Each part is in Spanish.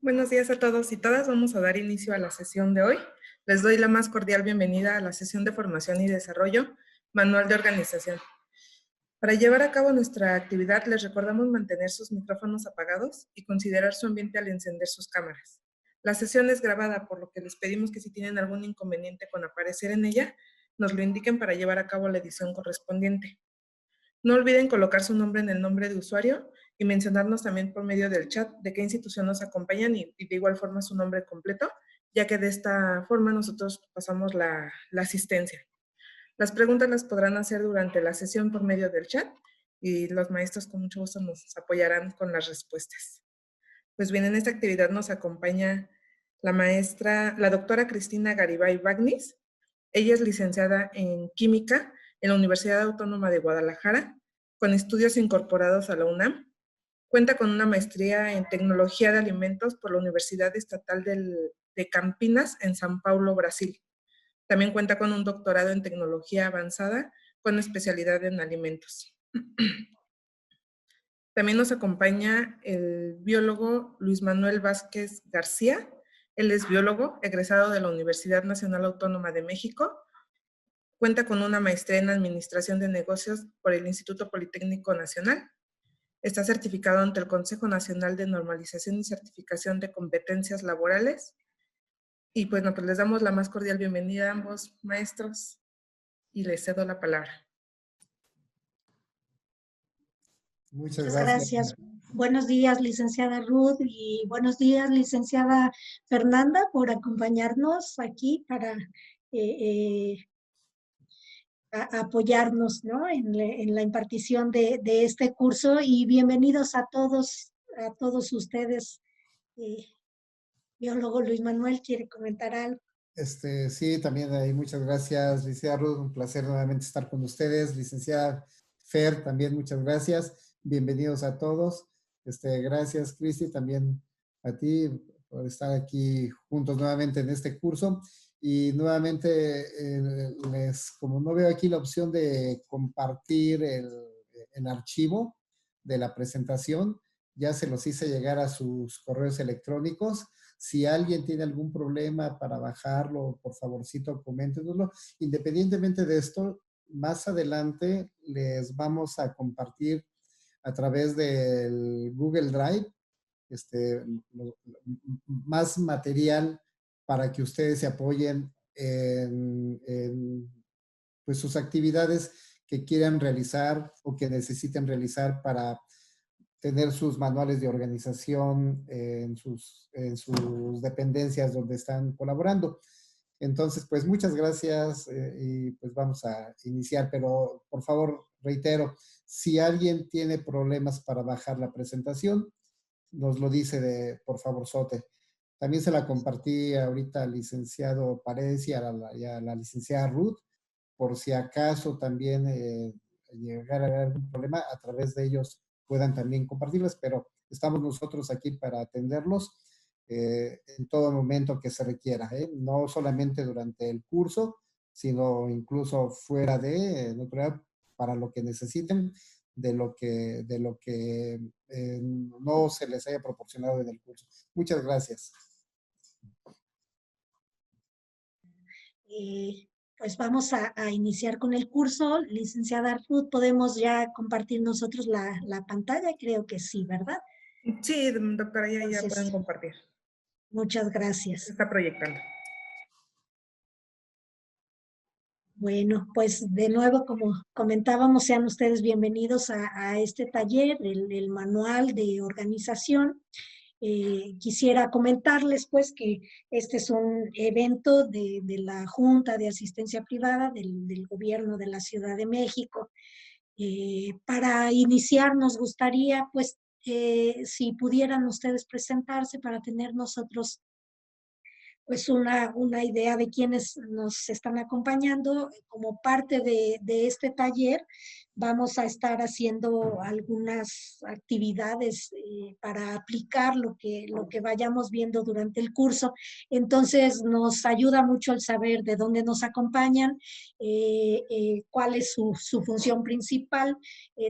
Buenos días a todos y todas. Vamos a dar inicio a la sesión de hoy. Les doy la más cordial bienvenida a la sesión de formación y desarrollo, Manual de Organización. Para llevar a cabo nuestra actividad, les recordamos mantener sus micrófonos apagados y considerar su ambiente al encender sus cámaras. La sesión es grabada, por lo que les pedimos que si tienen algún inconveniente con aparecer en ella, nos lo indiquen para llevar a cabo la edición correspondiente. No olviden colocar su nombre en el nombre de usuario y mencionarnos también por medio del chat de qué institución nos acompañan y de igual forma su nombre completo, ya que de esta forma nosotros pasamos la asistencia. Las preguntas las podrán hacer durante la sesión por medio del chat y los maestros con mucho gusto nos apoyarán con las respuestas. Pues bien, en esta actividad nos acompaña la doctora Cristina Garibay Bagnis. Ella es licenciada en Química en la Universidad Autónoma de Guadalajara, con estudios incorporados a la UNAM. Cuenta con una maestría en Tecnología de Alimentos por la Universidad Estatal de Campinas en São Paulo, Brasil. También cuenta con un doctorado en Tecnología Avanzada con especialidad en alimentos. También nos acompaña el biólogo Luis Manuel Vázquez García. Él es biólogo, egresado de la Universidad Nacional Autónoma de México. Cuenta con una maestría en Administración de Negocios por el Instituto Politécnico Nacional. Está certificado ante el Consejo Nacional de Normalización y Certificación de Competencias Laborales. Y bueno, pues les damos la más cordial bienvenida a ambos maestros y les cedo la palabra. Muchas gracias. Buenos días, licenciada Ruth, y buenos días, licenciada Fernanda, por acompañarnos aquí para apoyarnos, ¿no?, en la impartición de este curso, y bienvenidos a todos ustedes. Biólogo Luis Manuel, ¿quiere comentar algo? Sí, también muchas gracias, licenciada Ruth, un placer nuevamente estar con ustedes. Licenciada Fer, también muchas gracias. Bienvenidos a todos. Gracias, Cristi, también a ti por estar aquí juntos nuevamente en este curso. Y nuevamente, como no veo aquí la opción de compartir el archivo de la presentación, ya se los hice llegar a sus correos electrónicos. Si alguien tiene algún problema para bajarlo, por favorcito, coméntenoslo. Independientemente de esto, más adelante les vamos a compartir a través del Google Drive más material para que ustedes se apoyen en pues, sus actividades que quieran realizar o que necesiten realizar para tener sus manuales de organización en sus dependencias donde están colaborando. Entonces, pues muchas gracias y pues vamos a iniciar, pero por favor, reitero, si alguien tiene problemas para bajar la presentación, nos lo dice por favor, Sote. También se la compartí ahorita al licenciado Paredes y a la licenciada Ruth, por si acaso también llegara a haber algún problema, a través de ellos puedan también compartirlas, pero estamos nosotros aquí para atenderlos en todo momento que se requiera, no solamente durante el curso, sino incluso fuera de, para lo que necesiten, de lo que no se les haya proporcionado en el curso. Muchas gracias. Pues vamos a iniciar con el curso. Licenciada Ruth, ¿podemos ya compartir nosotros la pantalla? Creo que sí, ¿verdad? Sí, doctora, ya pueden compartir. Muchas gracias. Se está proyectando. Bueno, pues de nuevo, como comentábamos, sean ustedes bienvenidos a este taller, el manual de organización. Quisiera comentarles pues que este es un evento de la Junta de Asistencia Privada del Gobierno de la Ciudad de México. Para iniciar nos gustaría pues si pudieran ustedes presentarse para tener nosotros pues una idea de quiénes nos están acompañando. Como parte de este taller, vamos a estar haciendo algunas actividades para aplicar lo que vayamos viendo durante el curso. Entonces, nos ayuda mucho el saber de dónde nos acompañan, cuál es su función principal,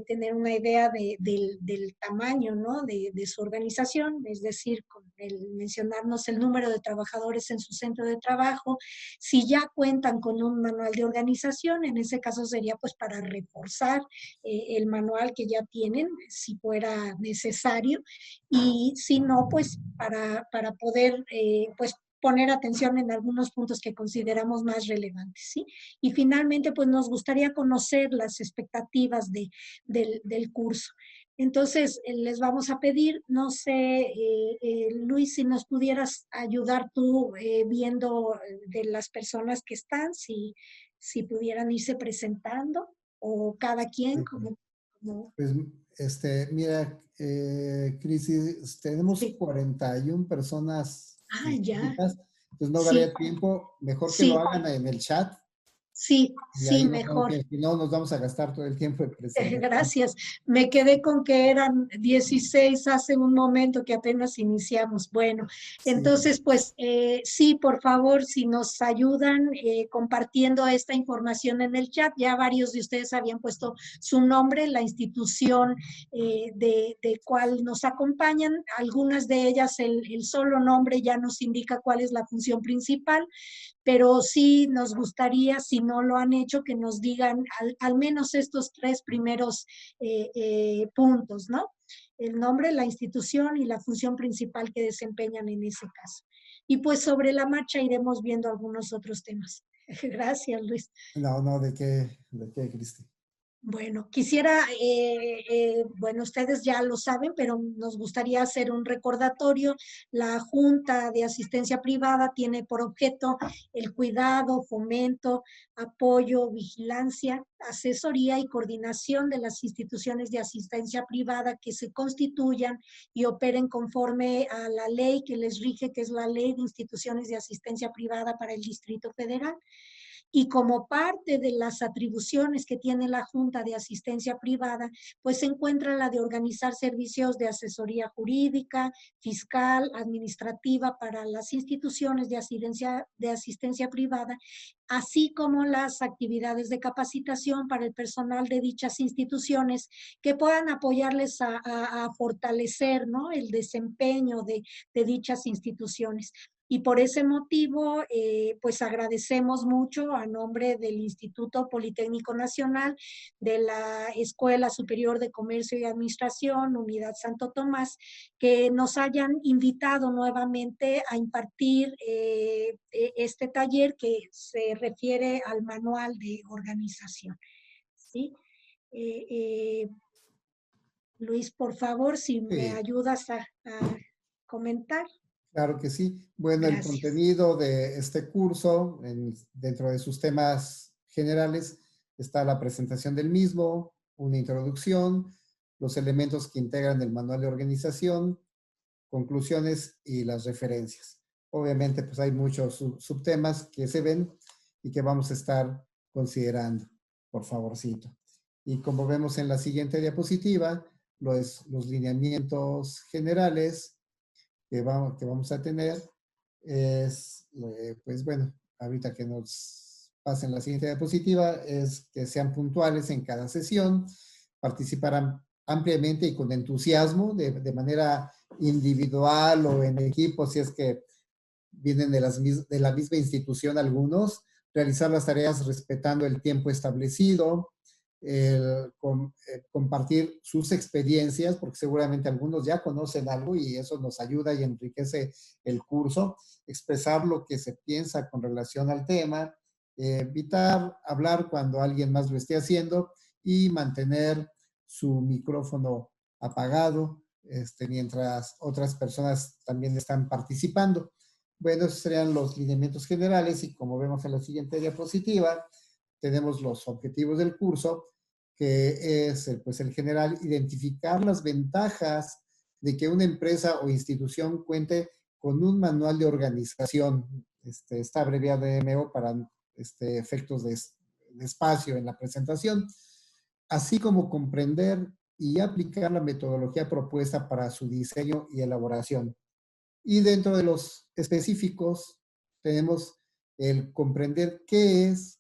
tener una idea del tamaño, ¿no?, de su organización, es decir, con el mencionarnos el número de trabajadores en su centro de trabajo, si ya cuentan con un manual de organización, en ese caso sería pues para reforzar el manual que ya tienen, si fuera necesario, y si no, pues para poder pues poner atención en algunos puntos que consideramos más relevantes, ¿sí? Y finalmente, pues nos gustaría conocer las expectativas del curso. Entonces, les vamos a pedir, no sé, Luis, si nos pudieras ayudar tú viendo de las personas que están, si pudieran irse presentando o cada quien como Pues, mira, Crisis, tenemos sí. 41 personas Ya, inscritas, entonces no sí, daría tiempo, mejor que lo sí, hagan en el chat, sí, y sí, ahí no tengo mejor. que, si no, nos vamos a gastar todo el tiempo de presentación. Gracias. Me quedé con que eran 16 hace un momento que apenas iniciamos. Bueno, Sí, entonces, pues sí, por favor, si nos ayudan compartiendo esta información en el chat, ya varios de ustedes habían puesto su nombre, la institución de cuál nos acompañan. Algunas de ellas, el solo nombre ya nos indica cuál es la función principal, pero sí nos gustaría, si no lo han hecho, que nos digan al menos estos tres primeros puntos, ¿no? El nombre, la institución y la función principal que desempeñan en ese caso. Y pues sobre la marcha iremos viendo algunos otros temas. Gracias, Luis. no, no, ¿de qué, Cristi? Bueno, quisiera, bueno, ustedes ya lo saben, pero nos gustaría hacer un recordatorio. La Junta de Asistencia Privada tiene por objeto el cuidado, fomento, apoyo, vigilancia, asesoría y coordinación de las instituciones de asistencia privada que se constituyan y operen conforme a la ley que les rige, que es la Ley de Instituciones de Asistencia Privada para el Distrito Federal. Y como parte de las atribuciones que tiene la Junta de Asistencia Privada, pues se encuentra la de organizar servicios de asesoría jurídica, fiscal, administrativa para las instituciones de asistencia privada, así como las actividades de capacitación para el personal de dichas instituciones que puedan apoyarles a fortalecer, ¿no?, el desempeño de dichas instituciones. Y por ese motivo, pues agradecemos mucho a nombre del Instituto Politécnico Nacional, de la Escuela Superior de Comercio y Administración, Unidad Santo Tomás, que nos hayan invitado nuevamente a impartir este taller que se refiere al manual de organización. ¿Sí? Luis, por favor, si me Sí, ayudas a comentar. claro que sí. Bueno, el Gracias. contenido de este curso, dentro de sus temas generales, está la presentación del mismo, una introducción, los elementos que integran el manual de organización, conclusiones y las referencias. Obviamente, pues hay muchos subtemas que se ven y que vamos a estar considerando, por favorcito. Y como vemos en la siguiente diapositiva, los lineamientos generales que vamos a tener es, pues bueno, ahorita que nos pasen la siguiente diapositiva, es que sean puntuales en cada sesión, participarán ampliamente y con entusiasmo, de manera individual o en equipo, si es que vienen de la misma institución algunos, realizar las tareas respetando el tiempo establecido, compartir sus experiencias, porque seguramente algunos ya conocen algo y eso nos ayuda y enriquece el curso, expresar lo que se piensa con relación al tema, evitar hablar cuando alguien más lo esté haciendo y mantener su micrófono apagado mientras otras personas también están participando. Bueno, esos serían los lineamientos generales y como vemos en la siguiente diapositiva, tenemos los objetivos del curso, que es pues el general, identificar las ventajas de que una empresa o institución cuente con un manual de organización, está abreviado MO para efectos de espacio en la presentación, así como comprender y aplicar la metodología propuesta para su diseño y elaboración. Y dentro de los específicos tenemos el comprender qué es,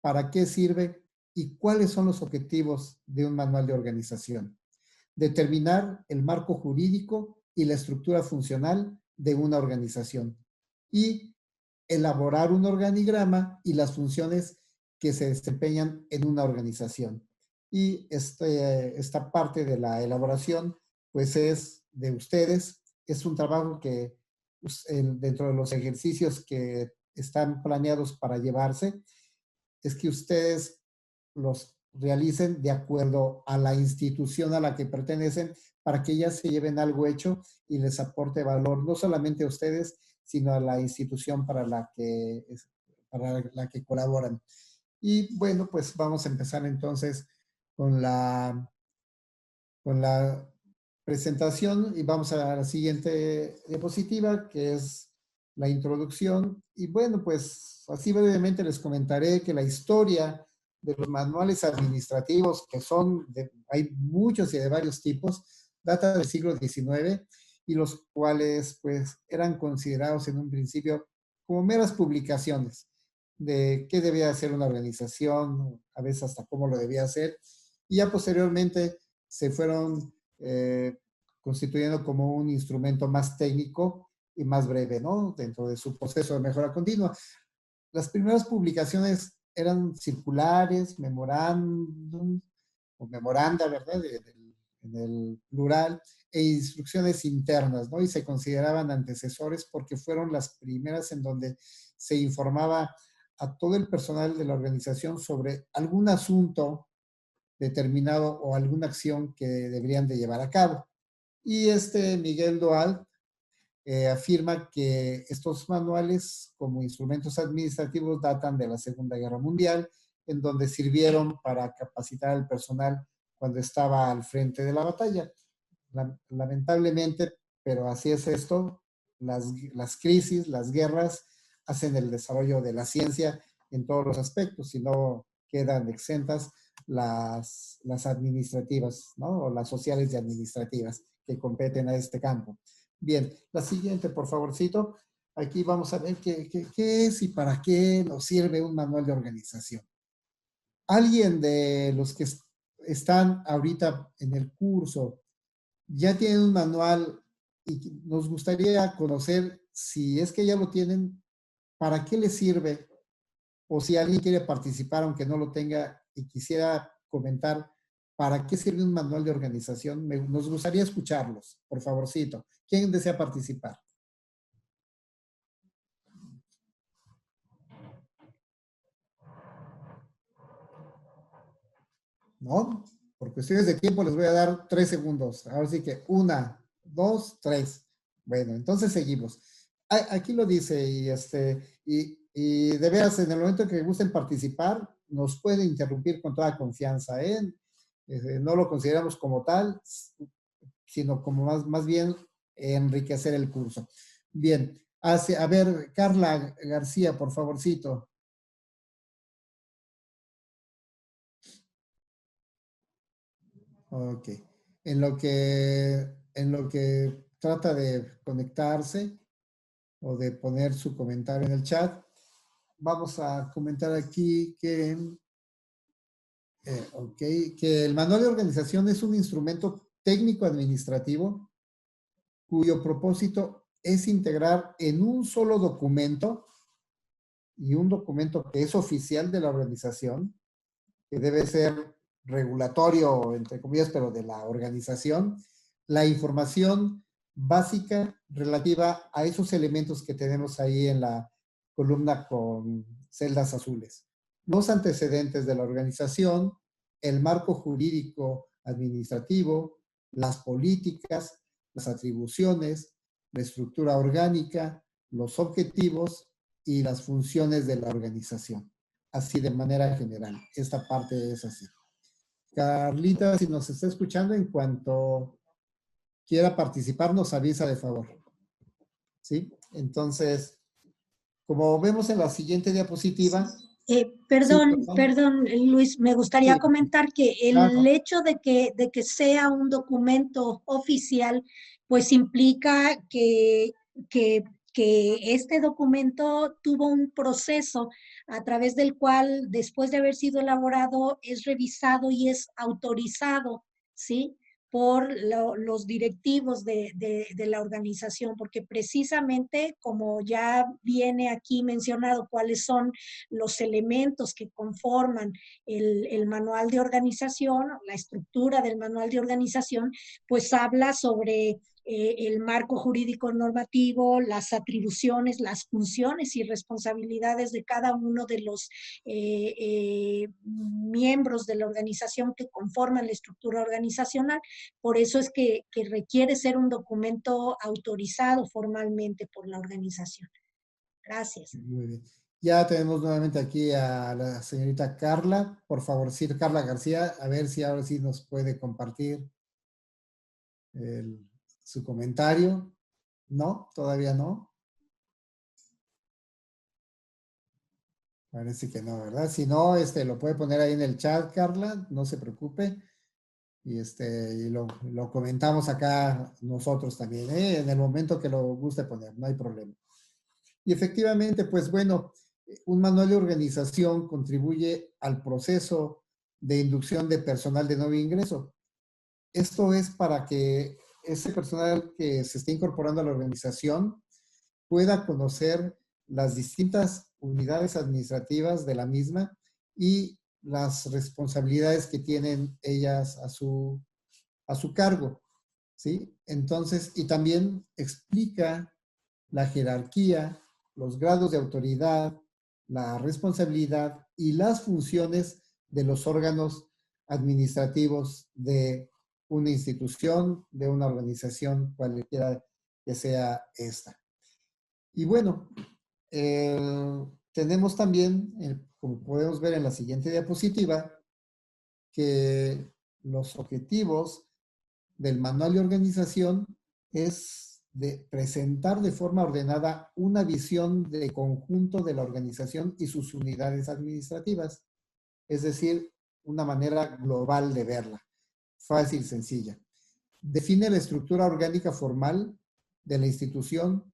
para qué sirve y cuáles son los objetivos de un manual de organización. Determinar el marco jurídico y la estructura funcional de una organización y elaborar un organigrama y las funciones que se desempeñan en una organización. Y esta parte de la elaboración, pues es de ustedes. Es un trabajo que dentro de los ejercicios que están planeados para llevarse, es que ustedes los realicen de acuerdo a la institución a la que pertenecen para que ellas se lleven algo hecho y les aporte valor, no solamente a ustedes, sino a la institución para la que colaboran. Y bueno, pues vamos a empezar entonces con con la presentación y vamos a la siguiente diapositiva, que es la introducción. Y bueno, pues así brevemente les comentaré que la historia de los manuales administrativos, que hay muchos y de varios tipos, data del siglo XIX y los cuales pues eran considerados en un principio como meras publicaciones de qué debía hacer una organización, a veces hasta cómo lo debía hacer, y ya posteriormente se fueron constituyendo como un instrumento más técnico y más breve, ¿no? Dentro de su proceso de mejora continua. Las primeras publicaciones eran circulares, memorándum o memoranda, ¿verdad? En el plural, e instrucciones internas, ¿no? Y se consideraban antecesores porque fueron las primeras en donde se informaba a todo el personal de la organización sobre algún asunto determinado o alguna acción que deberían de llevar a cabo. Y Miguel Doal afirma que estos manuales como instrumentos administrativos datan de la Segunda Guerra Mundial, en donde sirvieron para capacitar al personal cuando estaba al frente de la batalla. Lamentablemente, pero así es esto, las crisis, las guerras hacen el desarrollo de la ciencia en todos los aspectos y no quedan exentas las administrativas, ¿no? O las sociales y administrativas que competen a este campo. Bien, la siguiente, por favorcito. Aquí vamos a ver qué es y para qué nos sirve un manual de organización. ¿Alguien de los que están ahorita en el curso ya tienen un manual y nos gustaría conocer si es que ya lo tienen, para qué les sirve? O si alguien quiere participar aunque no lo tenga y quisiera comentar para qué sirve un manual de organización, nos gustaría escucharlos, por favorcito. ¿Quién desea participar? ¿No? Por cuestiones de tiempo les voy a dar 3 segundos. Ahora sí que 1, 2, 3. Bueno, entonces seguimos. Aquí lo dice y de veras en el momento que gusten participar nos pueden interrumpir con toda confianza, ¿eh? No lo consideramos como tal, sino como más bien enriquecer el curso. Bien, a ver, Carla García, por favorcito. Ok. En lo que trata de conectarse o de poner su comentario en el chat, vamos a comentar aquí que el manual de organización es un instrumento técnico administrativo cuyo propósito es integrar en un solo documento y un documento que es oficial de la organización, que debe ser regulatorio, entre comillas, pero de la organización, la información básica relativa a esos elementos que tenemos ahí en la columna con celdas azules. Los antecedentes de la organización, el marco jurídico administrativo, las políticas, las atribuciones, la estructura orgánica, los objetivos y las funciones de la organización. Así de manera general. Esta parte es así. Carlita, si nos está escuchando, en cuanto quiera participar, nos avisa de favor. ¿Sí? Entonces, como vemos en la siguiente diapositiva. Perdón, Luis, me gustaría Sí, comentar que el claro. hecho de que sea un documento oficial, pues implica que este documento tuvo un proceso a través del cual, después de haber sido elaborado, es revisado y es autorizado, ¿sí? por los directivos de la organización, porque precisamente como ya viene aquí mencionado cuáles son los elementos que conforman el manual de organización, la estructura del manual de organización, pues habla sobre el marco jurídico normativo, las atribuciones, las funciones y responsabilidades de cada uno de los miembros de la organización que conforman la estructura organizacional. Por eso es que requiere ser un documento autorizado formalmente por la organización. Gracias. Muy bien. Ya tenemos nuevamente aquí a la señorita Carla. Por favor, sí, Carla García, a ver si ahora sí nos puede compartir su comentario. ¿No? ¿Todavía no? Parece que no, ¿verdad? Si no, lo puede poner ahí en el chat, Carla, no se preocupe. Y lo comentamos acá nosotros también, ¿eh? En el momento que lo guste poner, no hay problema. Y efectivamente, pues bueno, un manual de organización contribuye al proceso de inducción de personal de nuevo ingreso. Esto es para que ese personal que se esté incorporando a la organización pueda conocer las distintas unidades administrativas de la misma y las responsabilidades que tienen ellas a su cargo, ¿sí? Entonces, y también explica la jerarquía, los grados de autoridad, la responsabilidad y las funciones de los órganos administrativos de una institución, de una organización, cualquiera que sea esta. Y bueno, tenemos también, como podemos ver en la siguiente diapositiva, que los objetivos del manual de organización es de presentar de forma ordenada una visión de conjunto de la organización y sus unidades administrativas, es decir, una manera global de verla, fácil, sencilla. Define la estructura orgánica formal de la institución,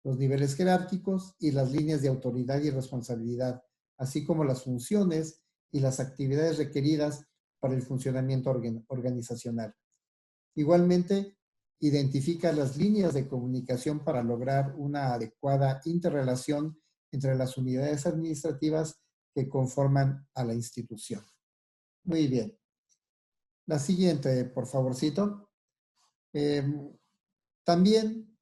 los niveles jerárquicos y las líneas de autoridad y responsabilidad, así como las funciones y las actividades requeridas para el funcionamiento organizacional. Igualmente, identifica las líneas de comunicación para lograr una adecuada interrelación entre las unidades administrativas que conforman a la institución. Muy bien. La siguiente, por favorcito. También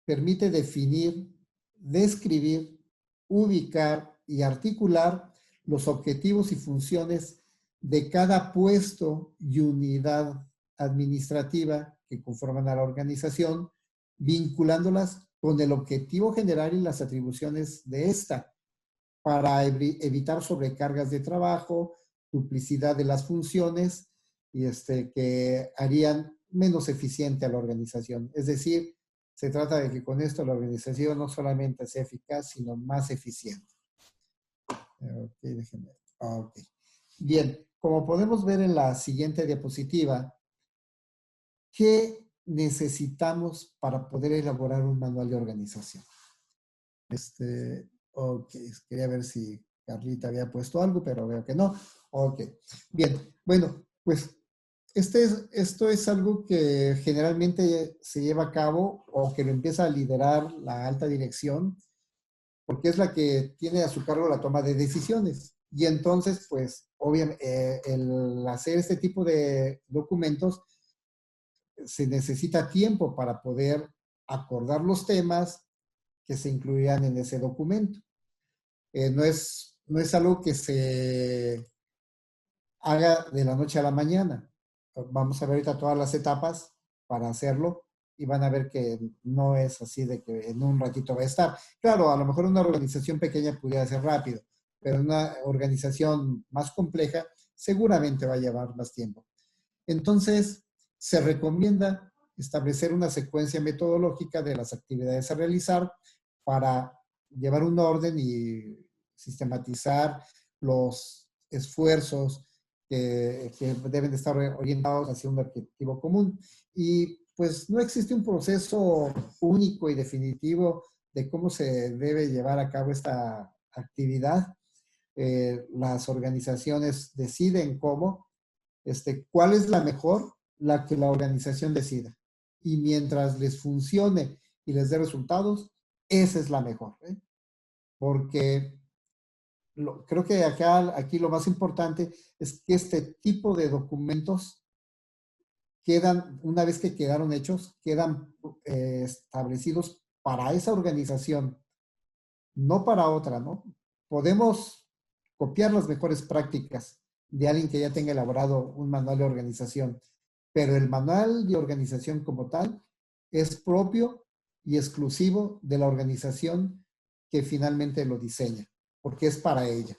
permite definir, describir, ubicar y articular los objetivos y funciones de cada puesto y unidad administrativa que conforman a la organización, vinculándolas con el objetivo general y las atribuciones de esta, para evitar sobrecargas de trabajo, duplicidad de las funciones y que harían menos eficiente a la organización. Es decir, se trata de que con esto la organización no solamente sea eficaz, sino más eficiente. Ok, déjenme. Ok. Bien, como podemos ver en la siguiente diapositiva, ¿qué necesitamos para poder elaborar un manual de organización? Ok, quería ver si Carlita había puesto algo, pero veo que no. Ok, bien. Bueno, pues esto es algo que generalmente se lleva a cabo o que lo empieza a liderar la alta dirección, porque es la que tiene a su cargo la toma de decisiones. Y entonces, pues, obviamente, el hacer este tipo de documentos se necesita tiempo para poder acordar los temas que se incluirán en ese documento. No es algo que se haga de la noche a la mañana. Vamos a ver ahorita todas las etapas para hacerlo y van a ver que no es así de que en un ratito va a estar. Claro, a lo mejor una organización pequeña pudiera ser rápido, pero una organización más compleja seguramente va a llevar más tiempo. Entonces, se recomienda establecer una secuencia metodológica de las actividades a realizar para llevar un orden y sistematizar los esfuerzos que deben de estar orientados hacia un objetivo común. Y pues no existe un proceso único y definitivo de cómo se debe llevar a cabo esta actividad. Las organizaciones deciden cómo, cuál es la mejor. la que la organización decida. Y mientras les funcione y les dé resultados, esa es la mejor, ¿eh? Porque creo que aquí lo más importante es que este tipo de documentos quedan, una vez que quedaron hechos, quedan establecidos para esa organización, no para otra, ¿no? Podemos copiar las mejores prácticas de alguien que ya tenga elaborado un manual de organización, pero el manual de organización como tal es propio y exclusivo de la organización que finalmente lo diseña, porque es para ella.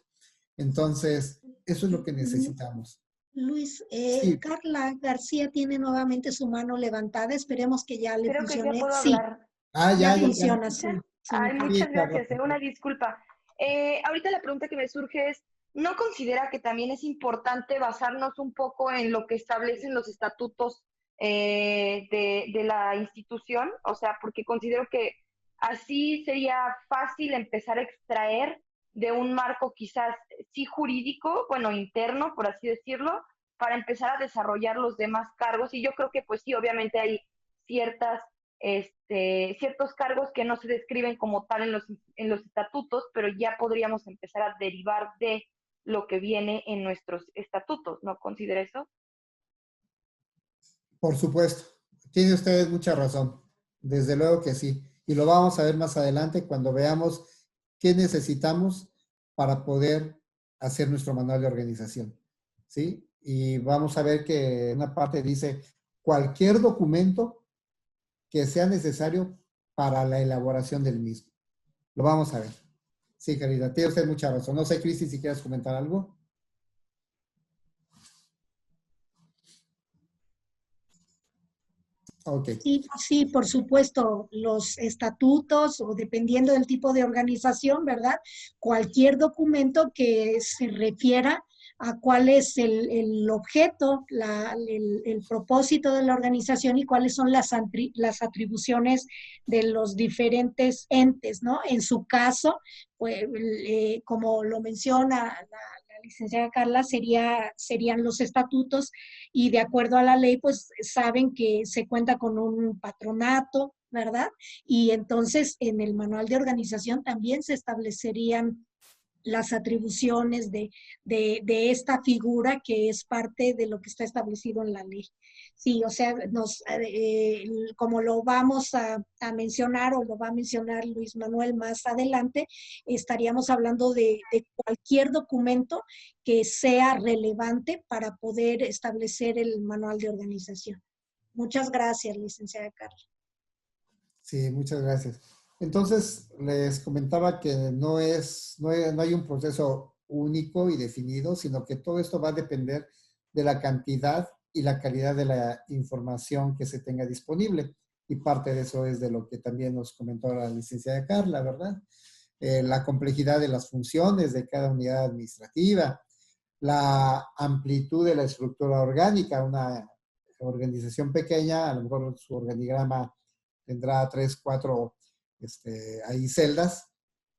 Entonces, eso es lo que necesitamos. Luis, Sí. Carla García tiene nuevamente su mano levantada. Esperemos que ya le Creo que ya funcione. puedo Sí, hablar. ya Ya. funciona, sí. Sí, me Ay, parece. muchas Sí, Carla, gracias. Una disculpa. Ahorita la pregunta que me surge es, ¿no considera que también es importante basarnos un poco en lo que establecen los estatutos de la institución? O sea, porque considero que así sería fácil empezar a extraer de un marco quizás sí jurídico, bueno, interno, por así decirlo, para empezar a desarrollar los demás cargos. Y yo creo que pues sí, obviamente hay ciertas ciertos cargos que no se describen como tal en los estatutos, pero ya podríamos empezar a derivar de lo que viene en nuestros estatutos, ¿no considera eso? por supuesto. Tiene usted mucha razón. Desde luego que sí. Y lo vamos a ver más adelante cuando veamos qué necesitamos para poder hacer nuestro manual de organización. ¿Sí? Y vamos a ver que en una parte dice cualquier documento que sea necesario para la elaboración del mismo. Lo vamos a ver. Sí, querida, tiene usted mucha razón. No sé, Cristi, si quieres comentar algo. Ok. Sí, sí, por supuesto, los estatutos o dependiendo del tipo de organización, ¿verdad? Cualquier documento que se refiera a cuál es el objeto, el propósito de la organización y cuáles son las atribuciones de los diferentes entes, ¿no? En su caso, pues, como lo menciona la licenciada Carla, serían los estatutos y de acuerdo a la ley, pues saben que se cuenta con un patronato, ¿verdad? Y entonces en el manual de organización también se establecerían las atribuciones de esta figura que es parte de lo que está establecido en la ley. Sí, o sea, como lo vamos a mencionar o lo va a mencionar Luis Manuel más adelante, estaríamos hablando de cualquier documento que sea relevante para poder establecer el manual de organización. Muchas gracias, licenciada Carla. Sí, muchas gracias. Entonces, les comentaba que no hay un proceso único y definido, sino que todo esto va a depender de la cantidad y la calidad de la información que se tenga disponible. Y parte de eso es de lo que también nos comentó la licenciada Carla, ¿verdad? La complejidad de las funciones de cada unidad administrativa, la amplitud de la estructura orgánica. Una organización pequeña, a lo mejor su organigrama tendrá 3, 4 ahí celdas,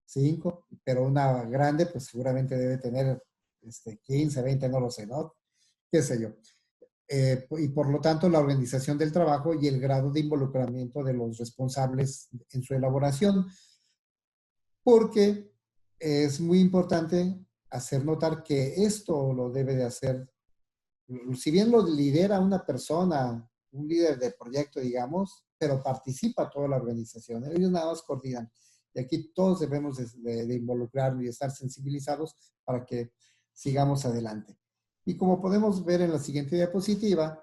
5, pero una grande pues seguramente debe tener 15, 20, no lo sé, ¿no? Qué sé yo. Y por lo tanto la organización del trabajo y el grado de involucramiento de los responsables en su elaboración, porque es muy importante hacer notar que esto lo debe de hacer, si bien lo lidera una persona, un líder de proyecto, digamos, pero participa toda la organización. Ellos nada más coordinan. Y aquí todos debemos de involucrarnos y estar sensibilizados para que sigamos adelante. Y como podemos ver en la siguiente diapositiva,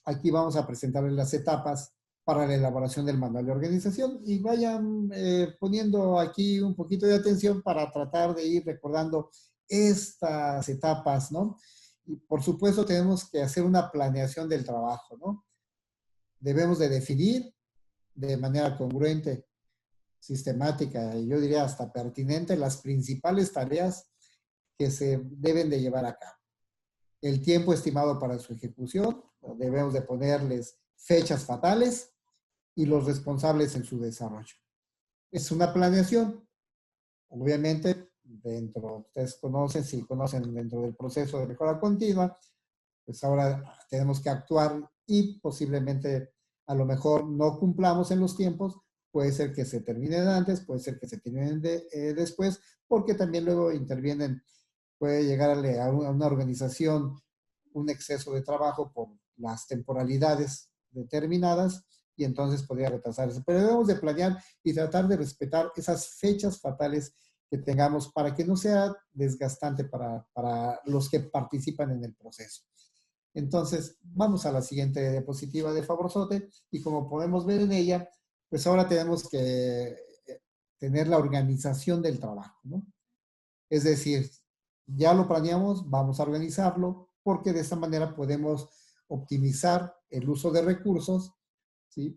aquí vamos a presentarles las etapas para la elaboración del manual de organización y vayan poniendo aquí un poquito de atención para tratar de ir recordando estas etapas, ¿no? Y por supuesto tenemos que hacer una planeación del trabajo, ¿no? Debemos de definir de manera congruente, sistemática y yo diría hasta pertinente las principales tareas que se deben de llevar a cabo. El tiempo estimado para su ejecución, debemos de ponerles fechas fatales y los responsables en su desarrollo. Es una planeación, obviamente, ustedes conocen, si conocen dentro del proceso de mejora continua, pues ahora tenemos que actuar y posiblemente a lo mejor no cumplamos en los tiempos, puede ser que se terminen antes, puede ser que se terminen después, porque también luego intervienen, puede llegarle a una organización un exceso de trabajo por las temporalidades determinadas y entonces podría retrasarse. Pero debemos de planear y tratar de respetar esas fechas fatales que tengamos para que no sea desgastante para los que participan en el proceso. Entonces, vamos a la siguiente diapositiva de favorzote y como podemos ver en ella, pues ahora tenemos que tener la organización del trabajo, ¿no? Es decir, ya lo planeamos, vamos a organizarlo, porque de esta manera podemos optimizar el uso de recursos, ¿sí?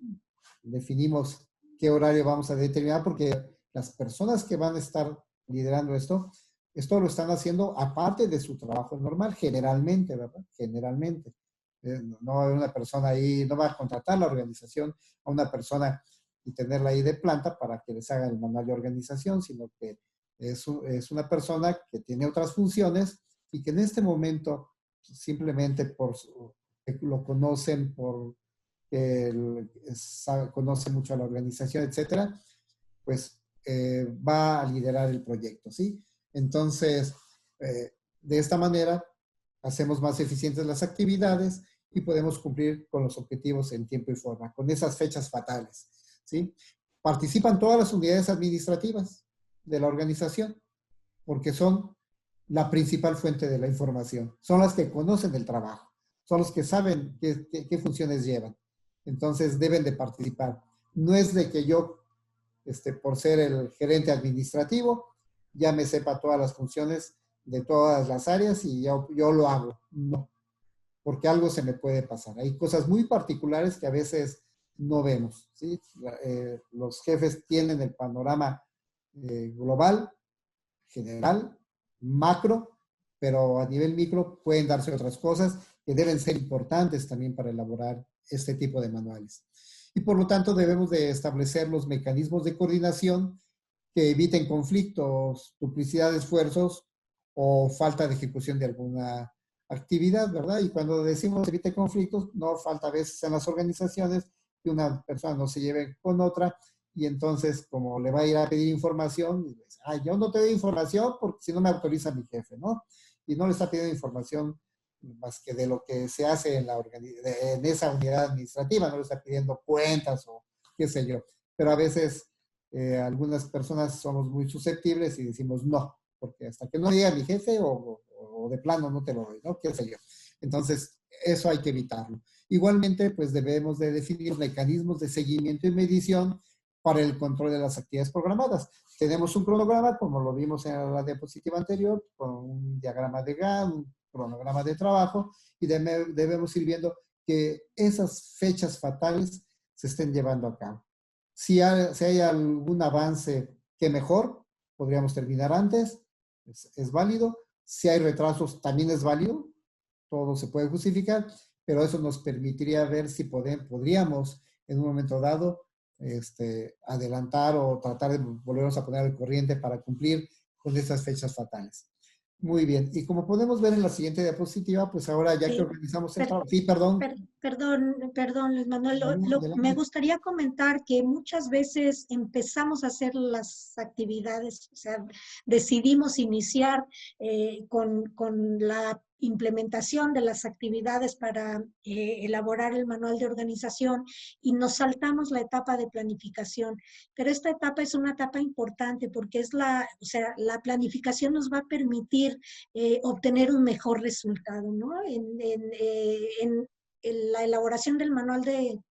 Definimos qué horario vamos a determinar, porque las personas que van a estar liderando esto lo están haciendo aparte de su trabajo normal, generalmente, ¿verdad? Generalmente. No hay una persona ahí, no va a contratar la organización a una persona y tenerla ahí de planta para que les haga el manual de organización, sino que es una persona que tiene otras funciones y que en este momento simplemente lo conocen, conoce mucho a la organización, etcétera, pues va a liderar el proyecto, ¿sí? Entonces, de esta manera, hacemos más eficientes las actividades y podemos cumplir con los objetivos en tiempo y forma, con esas fechas fatales, ¿sí? Participan todas las unidades administrativas de la organización, porque son la principal fuente de la información. Son las que conocen el trabajo, son los que saben qué funciones llevan. Entonces deben de participar. No es de que yo, por ser el gerente administrativo, ya me sepa todas las funciones de todas las áreas y yo lo hago. No, porque algo se me puede pasar. Hay cosas muy particulares que a veces no vemos, ¿sí? Los jefes tienen el panorama global, general, macro, pero a nivel micro pueden darse otras cosas que deben ser importantes también para elaborar este tipo de manuales. Y por lo tanto debemos de establecer los mecanismos de coordinación que eviten conflictos, duplicidad de esfuerzos o falta de ejecución de alguna actividad, ¿verdad? Y cuando decimos evite conflictos, no falta a veces en las organizaciones que una persona no se lleve con otra y entonces como le va a ir a pedir información, yo no te doy información porque si no me autoriza mi jefe, ¿no? Y no le está pidiendo información más que de lo que se hace en esa unidad administrativa, no le está pidiendo cuentas o qué sé yo. Pero a veces algunas personas somos muy susceptibles y decimos no, porque hasta que no diga mi jefe o de plano no te lo doy, ¿no? Qué sé yo. Entonces, eso hay que evitarlo. Igualmente, pues debemos de definir mecanismos de seguimiento y medición para el control de las actividades programadas. Tenemos un cronograma, como lo vimos en la diapositiva anterior, con un diagrama de Gantt, un cronograma de trabajo, y debemos ir viendo que esas fechas fatales se estén llevando a cabo. Si hay algún avance, que mejor, podríamos terminar antes, es válido. Si hay retrasos, también es válido, todo se puede justificar, pero eso nos permitiría ver si podríamos en un momento dado adelantar o tratar de volvernos a poner al corriente para cumplir con estas fechas fatales. Muy bien, y como podemos ver en la siguiente diapositiva, pues ahora ya que organizamos el trabajo. Sí, perdón. Perdón, Luis Manuel. Me gustaría comentar que muchas veces empezamos a hacer las actividades, o sea, decidimos iniciar con la implementación de las actividades para elaborar el manual de organización y nos saltamos la etapa de planificación. Pero esta etapa es una etapa importante porque es la planificación nos va a permitir obtener un mejor resultado, ¿no? En la elaboración del manual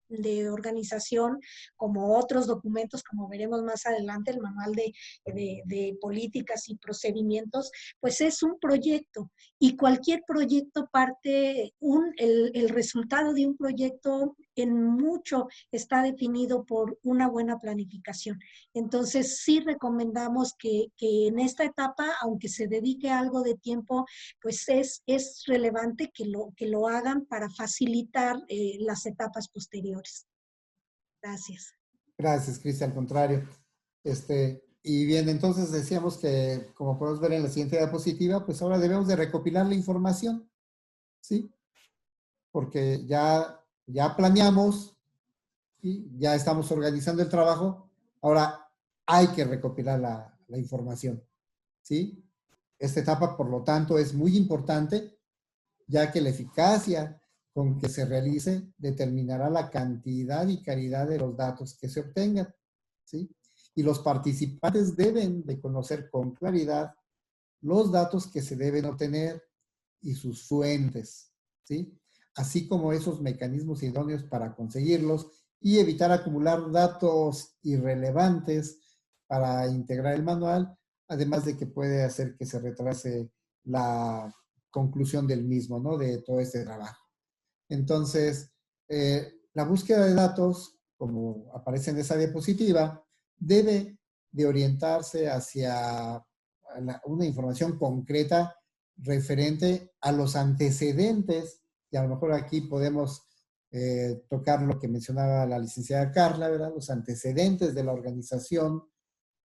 de organización, como otros documentos, como veremos más adelante, el manual de políticas y procedimientos, pues es un proyecto y cualquier proyecto parte, el resultado de un proyecto en mucho está definido por una buena planificación. Entonces sí recomendamos que en esta etapa, aunque se dedique algo de tiempo, pues es relevante que lo hagan para facilitar las etapas posteriores. Gracias. Gracias, Cristian, al contrario. Y bien, entonces decíamos que, como podemos ver en la siguiente diapositiva, pues ahora debemos de recopilar la información, ¿sí? porque ya planeamos y ya estamos organizando el trabajo. Ahora hay que recopilar la información, ¿sí? Esta etapa, por lo tanto, es muy importante, ya que la eficacia con que se realice determinará la cantidad y calidad de los datos que se obtengan, ¿sí? Y los participantes deben de conocer con claridad los datos que se deben obtener y sus fuentes, ¿sí? Así como esos mecanismos idóneos para conseguirlos y evitar acumular datos irrelevantes para integrar el manual, además de que puede hacer que se retrase la conclusión del mismo, ¿no? De todo este trabajo. Entonces, la búsqueda de datos, como aparece en esa diapositiva, debe de orientarse hacia una información concreta referente a los antecedentes, y a lo mejor aquí podemos tocar lo que mencionaba la licenciada Carla, ¿verdad? Los antecedentes de la organización,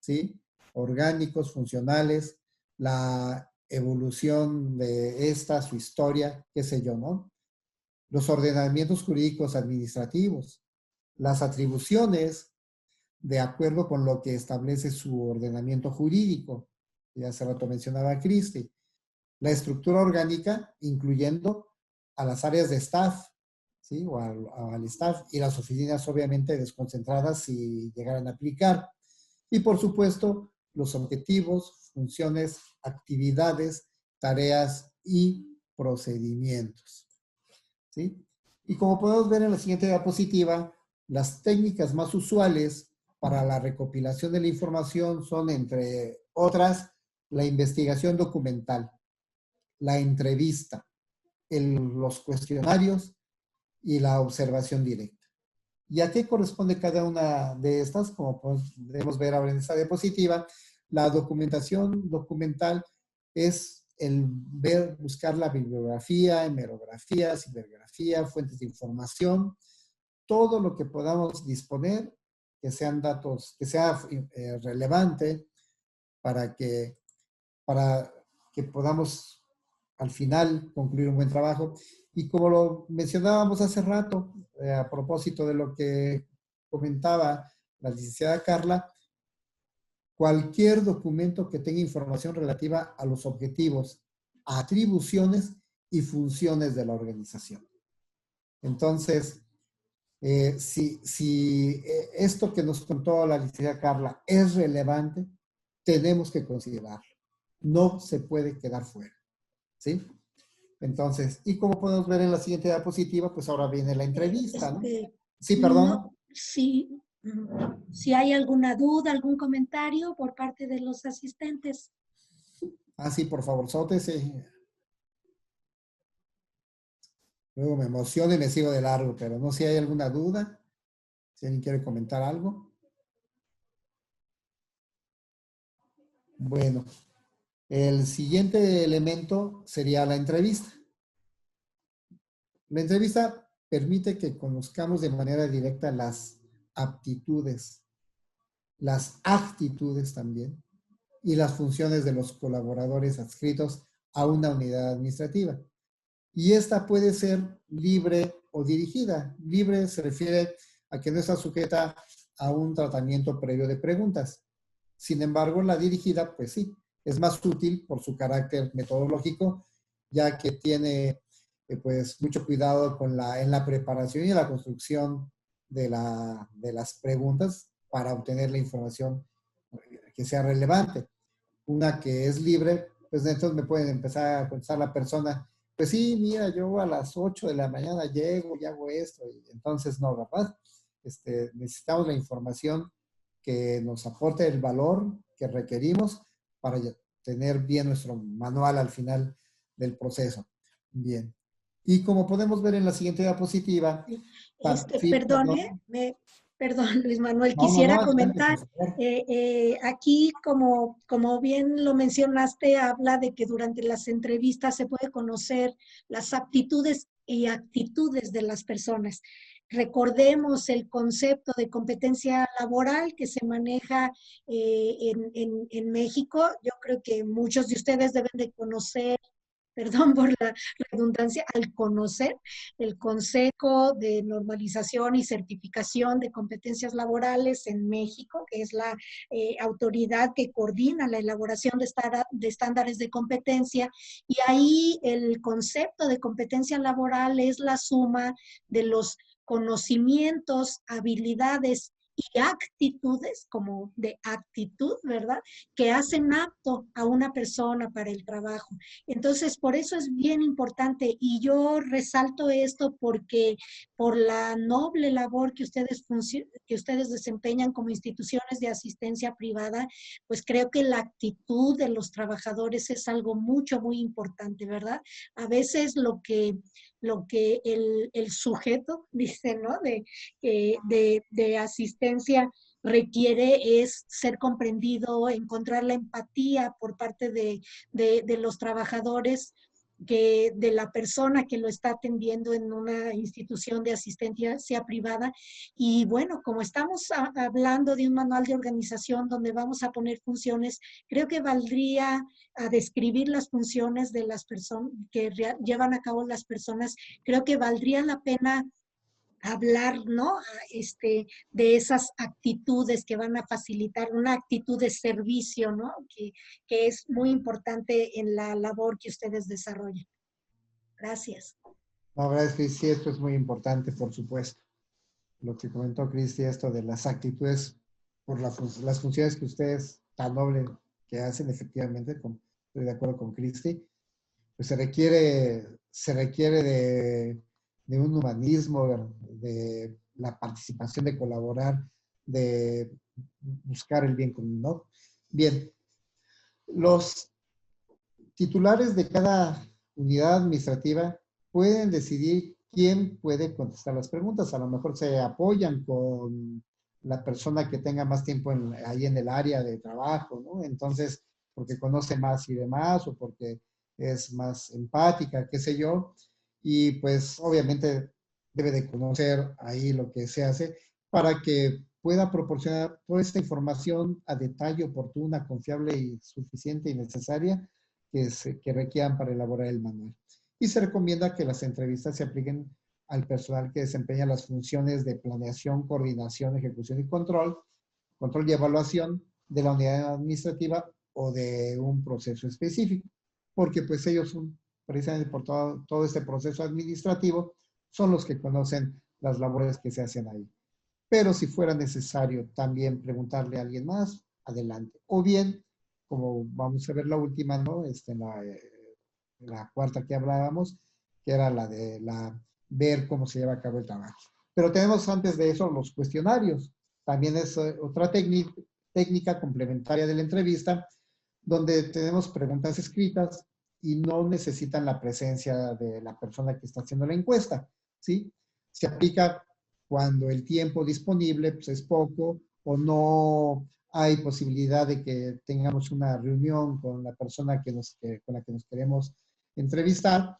¿sí? Orgánicos, funcionales, la evolución de esta, su historia, qué sé yo, ¿no? Los ordenamientos jurídicos administrativos, las atribuciones de acuerdo con lo que establece su ordenamiento jurídico, ya hace rato mencionaba Cristi, la estructura orgánica, incluyendo a las áreas de staff, ¿sí? O al staff y las oficinas obviamente desconcentradas si llegaran a aplicar. Y por supuesto, los objetivos, funciones, actividades, tareas y procedimientos, ¿sí? Y como podemos ver en la siguiente diapositiva, las técnicas más usuales para la recopilación de la información son, entre otras, la investigación documental, la entrevista, los cuestionarios y la observación directa. ¿Y a qué corresponde cada una de estas? Como podemos ver ahora en esta diapositiva, la documentación documental es el buscar la bibliografía, hemerografía, cibergrafía, fuentes de información, todo lo que podamos disponer, que sean datos, que sea relevante para que podamos al final concluir un buen trabajo. Y como lo mencionábamos hace rato, a propósito de lo que comentaba la licenciada Carla, cualquier documento que tenga información relativa a los objetivos, atribuciones y funciones de la organización. Entonces, si esto que nos contó la licenciada Carla es relevante, tenemos que considerarlo. No se puede quedar fuera, ¿sí? Entonces, y como podemos ver en la siguiente diapositiva, pues ahora viene la entrevista, ¿no? Sí, perdón. No, sí, si hay alguna duda, algún comentario por parte de los asistentes. Ah, sí, por favor, sótese. Luego me emociono y me sigo de largo, pero no sé si hay alguna duda. Si alguien quiere comentar algo. Bueno, el siguiente elemento sería la entrevista. La entrevista permite que conozcamos de manera directa las aptitudes, las actitudes también, y las funciones de los colaboradores adscritos a una unidad administrativa. Y esta puede ser libre o dirigida. Libre se refiere a que no está sujeta a un tratamiento previo de preguntas. Sin embargo, la dirigida, pues sí, es más útil por su carácter metodológico, ya que tiene pues mucho cuidado en la preparación y la construcción de las preguntas para obtener la información que sea relevante. Una que es libre, pues entonces me pueden empezar a contestar la persona, pues sí, mira, yo a las 8 de la mañana llego y hago esto, y entonces no, ¿verdad? Necesitamos la información que nos aporte el valor que requerimos para tener bien nuestro manual al final del proceso. Bien. Y como podemos ver en la siguiente diapositiva... Sí, Perdón, Luis Manuel, no, quisiera adelante, comentar, aquí como bien lo mencionaste, habla de que durante las entrevistas se puede conocer las aptitudes y actitudes de las personas. Recordemos el concepto de competencia laboral que se maneja en México. Yo creo que muchos de ustedes deben de conocer perdón por la redundancia, al conocer el Consejo de Normalización y Certificación de Competencias Laborales en México, que es la autoridad que coordina la elaboración de estándares de competencia, y ahí el concepto de competencia laboral es la suma de los conocimientos, habilidades y actitudes, como de actitud, ¿verdad?, que hacen apto a una persona para el trabajo. Entonces, por eso es bien importante, y yo resalto esto porque por la noble labor que ustedes desempeñan como instituciones de asistencia privada, pues creo que la actitud de los trabajadores es algo mucho, muy importante, ¿verdad? A veces lo que el sujeto dice, ¿no?, de asistencia requiere es ser comprendido, encontrar la empatía por parte de los trabajadores, de la persona que lo está atendiendo en una institución de asistencia privada. Y bueno, como estamos hablando de un manual de organización donde vamos a poner funciones, creo que valdría a describir las funciones de las personas que llevan a cabo las personas, creo que valdría la pena hablar, ¿no?, de esas actitudes que van a facilitar una actitud de servicio, ¿no?, que es muy importante en la labor que ustedes desarrollan. Gracias. La verdad es que sí, esto es muy importante, por supuesto. Lo que comentó Cristi, esto de las actitudes por las funciones que ustedes tan noble que hacen, efectivamente, estoy de acuerdo con Cristi, pues se requiere de un humanismo, de la participación, de colaborar, de buscar el bien común, ¿no? Bien, los titulares de cada unidad administrativa pueden decidir quién puede contestar las preguntas. A lo mejor se apoyan con la persona que tenga más tiempo ahí en el área de trabajo, ¿no? Entonces, porque conoce más y demás, o porque es más empática, qué sé yo, y pues obviamente debe de conocer ahí lo que se hace para que pueda proporcionar toda esta información a detalle, oportuna, confiable y suficiente y necesaria que requieran para elaborar el manual. Y se recomienda que las entrevistas se apliquen al personal que desempeña las funciones de planeación, coordinación, ejecución y control y evaluación de la unidad administrativa o de un proceso específico, porque pues ellos son, precisamente por todo este proceso administrativo, son los que conocen las labores que se hacen ahí. Pero si fuera necesario también preguntarle a alguien más, adelante. O bien, como vamos a ver la última, ¿no? La cuarta que hablábamos, que era la de ver cómo se lleva a cabo el trabajo. Pero tenemos antes de eso los cuestionarios. También es otra técnica complementaria de la entrevista, donde tenemos preguntas escritas y no necesitan la presencia de la persona que está haciendo la encuesta, ¿sí? Se aplica cuando el tiempo disponible pues, es poco o no hay posibilidad de que tengamos una reunión con la persona con la que nos queremos entrevistar,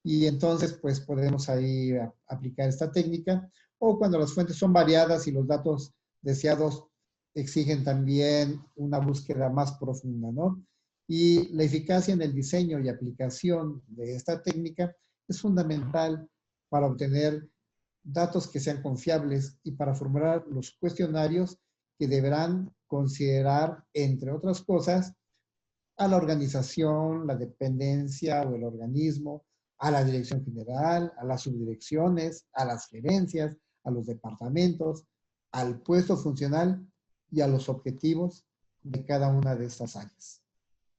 y entonces pues podemos ahí aplicar esta técnica, o cuando las fuentes son variadas y los datos deseados exigen también una búsqueda más profunda, ¿no? Y la eficacia en el diseño y aplicación de esta técnica es fundamental para obtener datos que sean confiables y para formular los cuestionarios que deberán considerar, entre otras cosas, a la organización, la dependencia o el organismo, a la dirección general, a las subdirecciones, a las gerencias, a los departamentos, al puesto funcional y a los objetivos de cada una de estas áreas.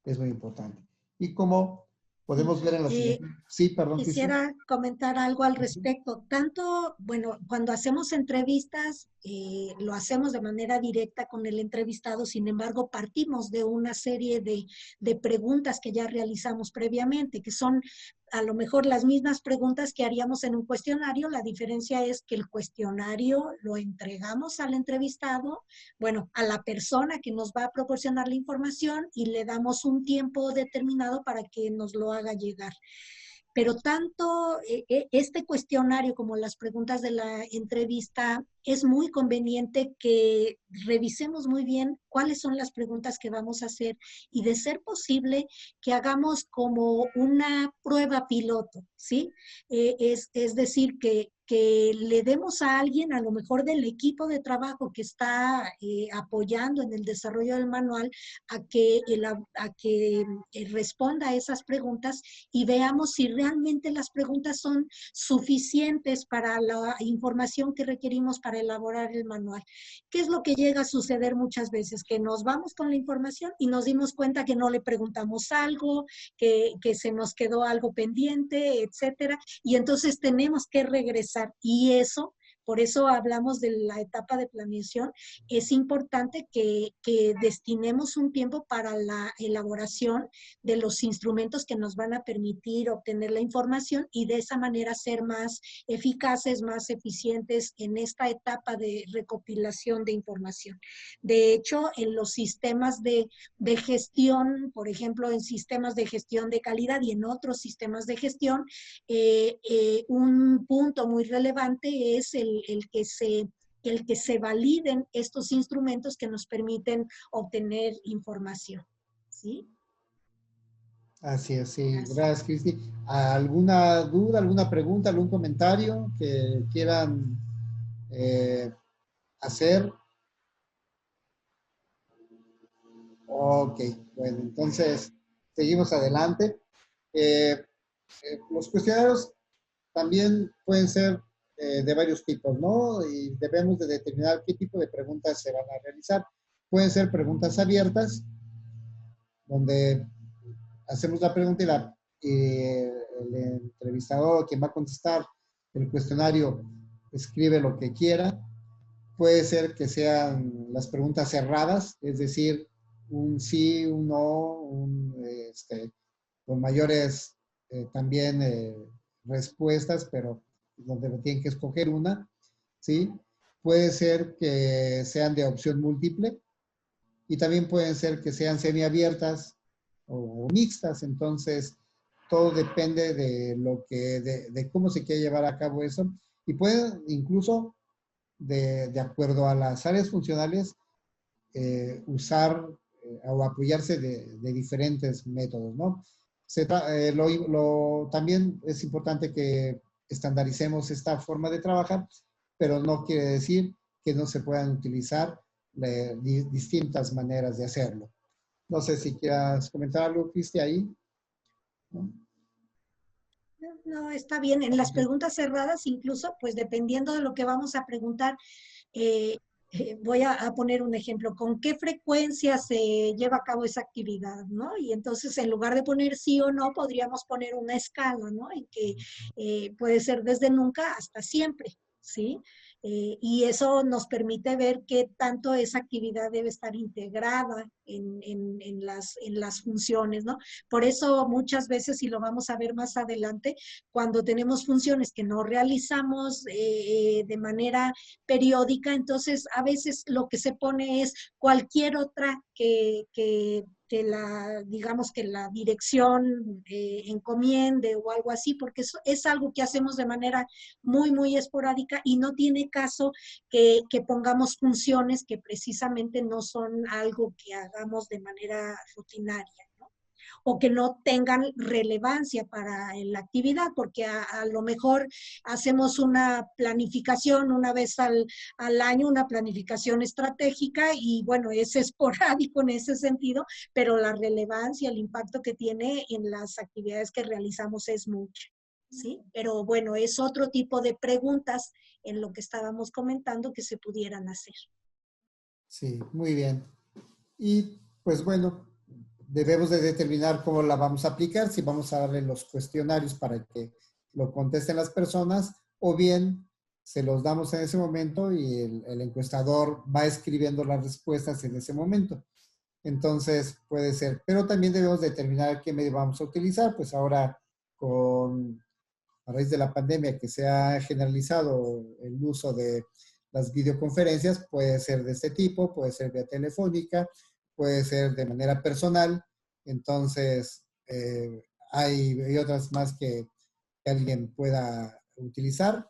Es muy importante. Y como podemos ver en la siguiente... Sí, perdón. Quisiera comentar algo al respecto. Tanto, bueno, cuando hacemos entrevistas, lo hacemos de manera directa con el entrevistado, sin embargo, partimos de una serie de preguntas que ya realizamos previamente, que son a lo mejor las mismas preguntas que haríamos en un cuestionario. La diferencia es que el cuestionario lo entregamos al entrevistado, bueno, a la persona que nos va a proporcionar la información, y le damos un tiempo determinado para que nos lo haga llegar. pero tanto este cuestionario como las preguntas de la entrevista es muy conveniente que revisemos muy bien cuáles son las preguntas que vamos a hacer y de ser posible que hagamos como una prueba piloto, ¿sí? Es decir, que le demos a alguien, a lo mejor del equipo de trabajo que está apoyando en el desarrollo del manual, a que responda a esas preguntas y veamos si realmente las preguntas son suficientes para la información que requerimos para elaborar el manual. ¿Qué es lo que llega a suceder muchas veces? Que nos vamos con la información y nos dimos cuenta que no le preguntamos algo, que se nos quedó algo pendiente, etcétera, y entonces tenemos que regresar. Y eso, por eso hablamos de la etapa de planeación, es importante que destinemos un tiempo para la elaboración de los instrumentos que nos van a permitir obtener la información y de esa manera ser más eficaces, más eficientes en esta etapa de recopilación de información. De hecho, en los sistemas de gestión, por ejemplo, en sistemas de gestión de calidad y en otros sistemas de gestión, un punto muy relevante es el que se validen estos instrumentos que nos permiten obtener información, ¿sí? Así es, sí. Gracias, Cristi. ¿Alguna duda, alguna pregunta, algún comentario que quieran hacer? Ok, bueno, entonces seguimos adelante. Los cuestionarios también pueden ser de varios tipos, ¿no? Y debemos de determinar qué tipo de preguntas se van a realizar. Pueden ser preguntas abiertas, donde hacemos la pregunta y el entrevistador, quien va a contestar el cuestionario, escribe lo que quiera. Puede ser que sean las preguntas cerradas, es decir, un sí, un no, con mayores también respuestas, pero donde tienen que escoger una, ¿sí? Puede ser que sean de opción múltiple y también pueden ser que sean semiabiertas o mixtas, entonces todo depende de cómo se quiere llevar a cabo eso y pueden incluso de acuerdo a las áreas funcionales usar o apoyarse de diferentes métodos, ¿no? También es importante que estandaricemos esta forma de trabajar, pero no quiere decir que no se puedan utilizar distintas maneras de hacerlo. No sé si quieras comentar algo, Cristi, ahí. No, está bien. En las preguntas cerradas, incluso, pues dependiendo de lo que vamos a preguntar, voy a poner un ejemplo, ¿con qué frecuencia se lleva a cabo esa actividad, ¿no? Y entonces en lugar de poner sí o no, podríamos poner una escala, ¿no? En que puede ser desde nunca hasta siempre, ¿sí? Y eso nos permite ver qué tanto esa actividad debe estar integrada en las funciones, ¿no? Por eso muchas veces, y lo vamos a ver más adelante, cuando tenemos funciones que no realizamos de manera periódica, entonces a veces lo que se pone es cualquier otra que digamos que la dirección encomiende o algo así, porque eso es algo que hacemos de manera muy, muy esporádica y no tiene caso que pongamos funciones que precisamente no son algo que hagamos de manera rutinaria, ¿no? O que no tengan relevancia para la actividad, porque a lo mejor hacemos una planificación una vez al año, una planificación estratégica y bueno, es esporádico en ese sentido, pero la relevancia, el impacto que tiene en las actividades que realizamos es mucho. ¿Sí? Pero bueno, es otro tipo de preguntas en lo que estábamos comentando que se pudieran hacer. Sí, muy bien. Y pues bueno, debemos de determinar cómo la vamos a aplicar, si vamos a darle los cuestionarios para que lo contesten las personas o bien se los damos en ese momento y el encuestador va escribiendo las respuestas en ese momento. Entonces puede ser, pero también debemos determinar qué medio vamos a utilizar, pues ahora a raíz de la pandemia que se ha generalizado el uso de las videoconferencias, puede ser de este tipo, puede ser vía telefónica, puede ser de manera personal, entonces hay otras más que que alguien pueda utilizar.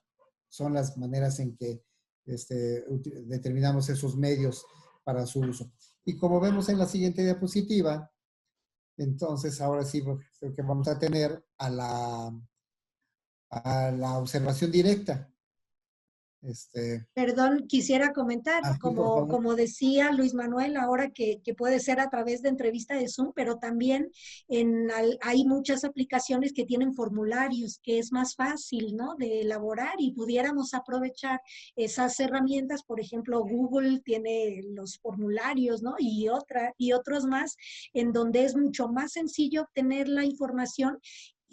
Son las maneras en que determinamos esos medios para su uso. Y como vemos en la siguiente diapositiva, entonces ahora sí creo que vamos a tener a la observación directa. Perdón, quisiera comentar, Así, por favor. como decía Luis Manuel, ahora que puede ser a través de entrevista de Zoom, pero también hay muchas aplicaciones que tienen formularios, que es más fácil, ¿no?, de elaborar y pudiéramos aprovechar esas herramientas. Por ejemplo, Google tiene los formularios, ¿no?, y otros más, en donde es mucho más sencillo obtener la información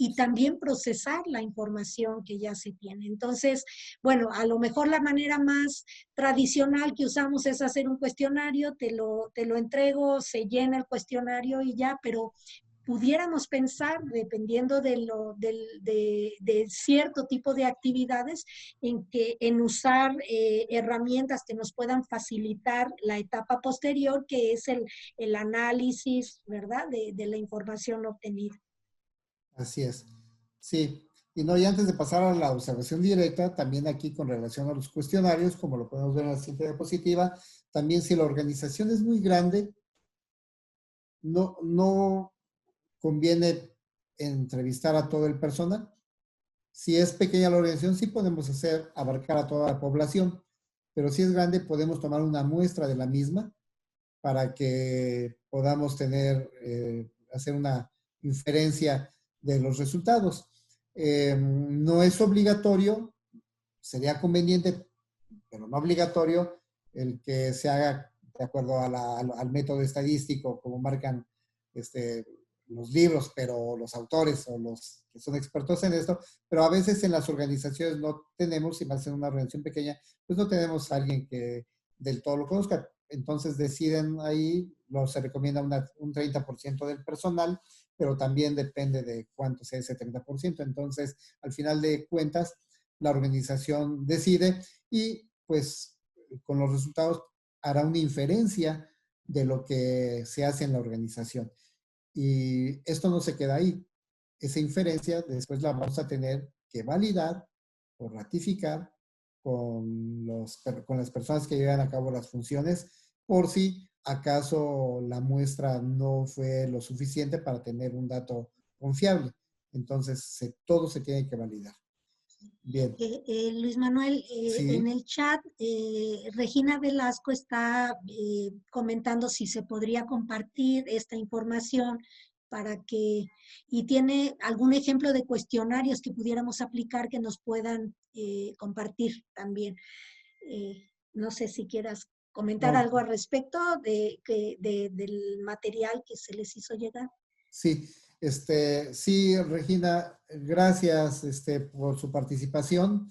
y también procesar la información que ya se tiene. Entonces, bueno, a lo mejor la manera más tradicional que usamos es hacer un cuestionario, te lo entrego, se llena el cuestionario y ya, pero pudiéramos pensar, dependiendo de cierto tipo de actividades, en usar herramientas que nos puedan facilitar la etapa posterior, que es el análisis, ¿verdad?, de la información obtenida. Así es. Sí. Y no, y antes de pasar a la observación directa, también aquí con relación a los cuestionarios, como lo podemos ver en la siguiente diapositiva, también si la organización es muy grande, no conviene entrevistar a todo el personal. Si es pequeña la organización, sí podemos abarcar a toda la población, pero si es grande, podemos tomar una muestra de la misma para que podamos hacer una inferencia de los resultados. No es obligatorio, sería conveniente, pero no obligatorio, el que se haga de acuerdo al método estadístico, como marcan los libros, pero los autores o los que son expertos en esto, pero a veces en las organizaciones no tenemos, si más en una organización pequeña, pues no tenemos a alguien que del todo lo conozca. Entonces deciden ahí, se recomienda un 30% del personal, pero también depende de cuánto sea ese 30%. Entonces, al final de cuentas, la organización decide y pues con los resultados hará una inferencia de lo que se hace en la organización. Y esto no se queda ahí. Esa inferencia después la vamos a tener que validar o ratificar con las personas que llevan a cabo las funciones, por si acaso la muestra no fue lo suficiente para tener un dato confiable. Entonces, todo se tiene que validar. Bien. Luis Manuel, en Sí. el chat, Regina Velasco está comentando si se podría compartir esta información y tiene algún ejemplo de cuestionarios que pudiéramos aplicar que nos puedan compartir también. No sé si quieras comentar No, algo al respecto del material que se les hizo llegar. sí, sí, Regina, gracias por su participación.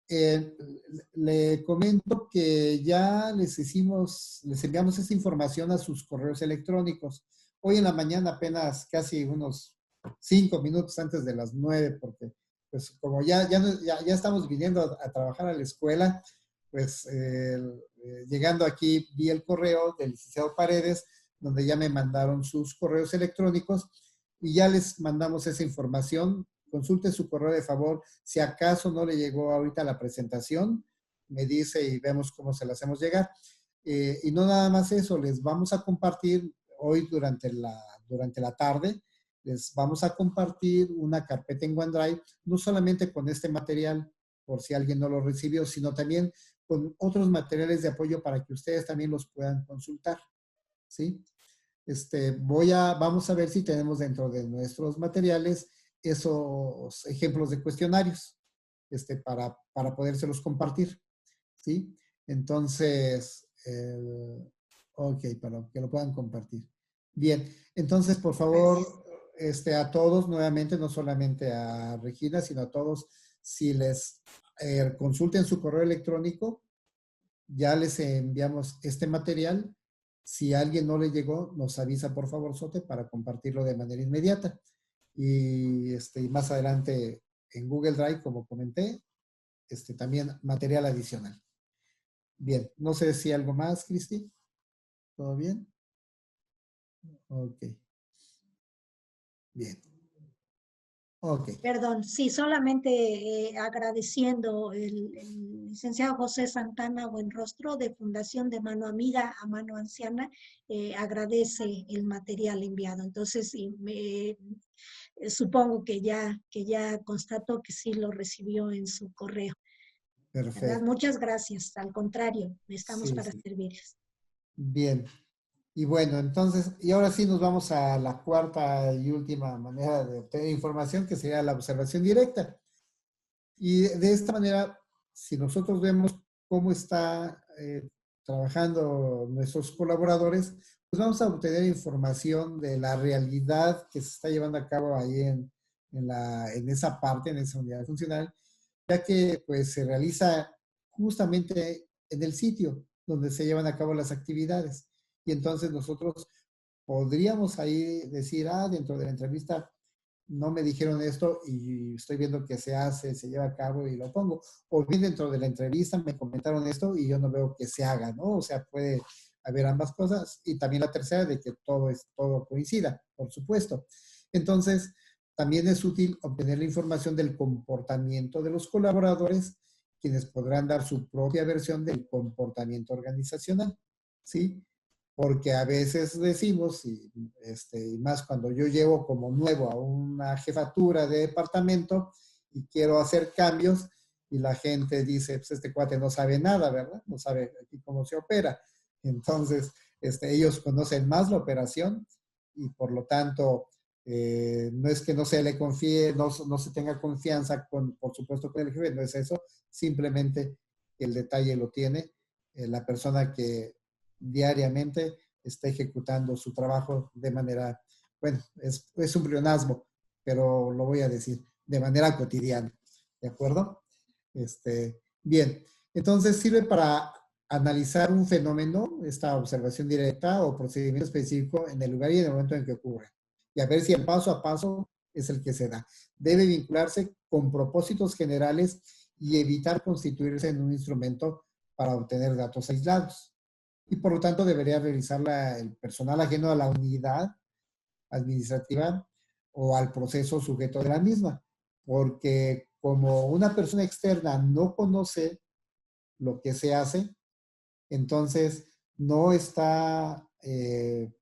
Le comento que ya les enviamos esta información a sus correos electrónicos. Hoy en la mañana, apenas casi unos 5 minutos antes de las 9, porque pues como ya estamos viniendo a trabajar a la escuela, pues llegando aquí vi el correo del licenciado Paredes, donde ya me mandaron sus correos electrónicos y ya les mandamos esa información. Consulte su correo de favor. Si acaso no le llegó ahorita la presentación, me dice y vemos cómo se la hacemos llegar. Y no nada más eso, les vamos a compartir hoy durante la tarde, les vamos a compartir una carpeta en OneDrive, no solamente con este material, por si alguien no lo recibió, sino también con otros materiales de apoyo para que ustedes también los puedan consultar, ¿sí? Vamos a ver si tenemos dentro de nuestros materiales esos ejemplos de cuestionarios, para podérselos compartir, ¿sí? Entonces, ok, para que lo puedan compartir. Bien, entonces, por favor, a todos, nuevamente, no solamente a Regina, sino a todos, si les consulten su correo electrónico, ya les enviamos este material. Si a alguien no le llegó, nos avisa por favor, Sote, para compartirlo de manera inmediata. Y más adelante en Google Drive, como comenté, también material adicional. Bien, no sé si algo más, Cristi. ¿Todo bien? Ok. Bien. Ok, Perdón, sí, solamente agradeciendo el licenciado José Santana Buenrostro de Fundación de Mano Amiga a Mano Anciana, agradece el material enviado. Entonces, supongo que ya constató que sí lo recibió en su correo, ¿verdad? perfecto. Muchas gracias. Al contrario, estamos Sí, para sí. servirles. Bien. Y bueno, entonces, y ahora sí nos vamos a la cuarta y última manera de obtener información, que sería la observación directa. Y de esta manera, si nosotros vemos cómo está trabajando nuestros colaboradores, pues vamos a obtener información de la realidad que se está llevando a cabo ahí en esa parte, en esa unidad funcional, ya que pues se realiza justamente en el sitio donde se llevan a cabo las actividades. Y entonces nosotros podríamos ahí decir, dentro de la entrevista no me dijeron esto y estoy viendo que se hace, se lleva a cabo y lo pongo. O bien dentro de la entrevista me comentaron esto y yo no veo que se haga, ¿no? O sea, puede haber ambas cosas. Y también la tercera de que todo coincida, por supuesto. Entonces, también es útil obtener la información del comportamiento de los colaboradores, quienes podrán dar su propia versión del comportamiento organizacional, ¿sí? Porque a veces decimos, y más cuando yo llego como nuevo a una jefatura de departamento y quiero hacer cambios y la gente dice, pues este cuate no sabe nada, ¿verdad? No sabe aquí cómo se opera. Entonces, ellos conocen más la operación y por lo tanto, no es que no se le confíe, no se tenga confianza por supuesto, con el jefe, no es eso, simplemente el detalle lo tiene la persona que diariamente está ejecutando su trabajo de manera, bueno, es un pleonasmo, pero lo voy a decir, de manera cotidiana, ¿de acuerdo? Bien, entonces sirve para analizar un fenómeno, esta observación directa o procedimiento específico en el lugar y en el momento en que ocurre, y a ver si el paso a paso es el que se da. Debe vincularse con propósitos generales y evitar constituirse en un instrumento para obtener datos aislados. Y por lo tanto debería realizarla el personal ajeno a la unidad administrativa o al proceso sujeto de la misma, porque como una persona externa no conoce lo que se hace, entonces no está,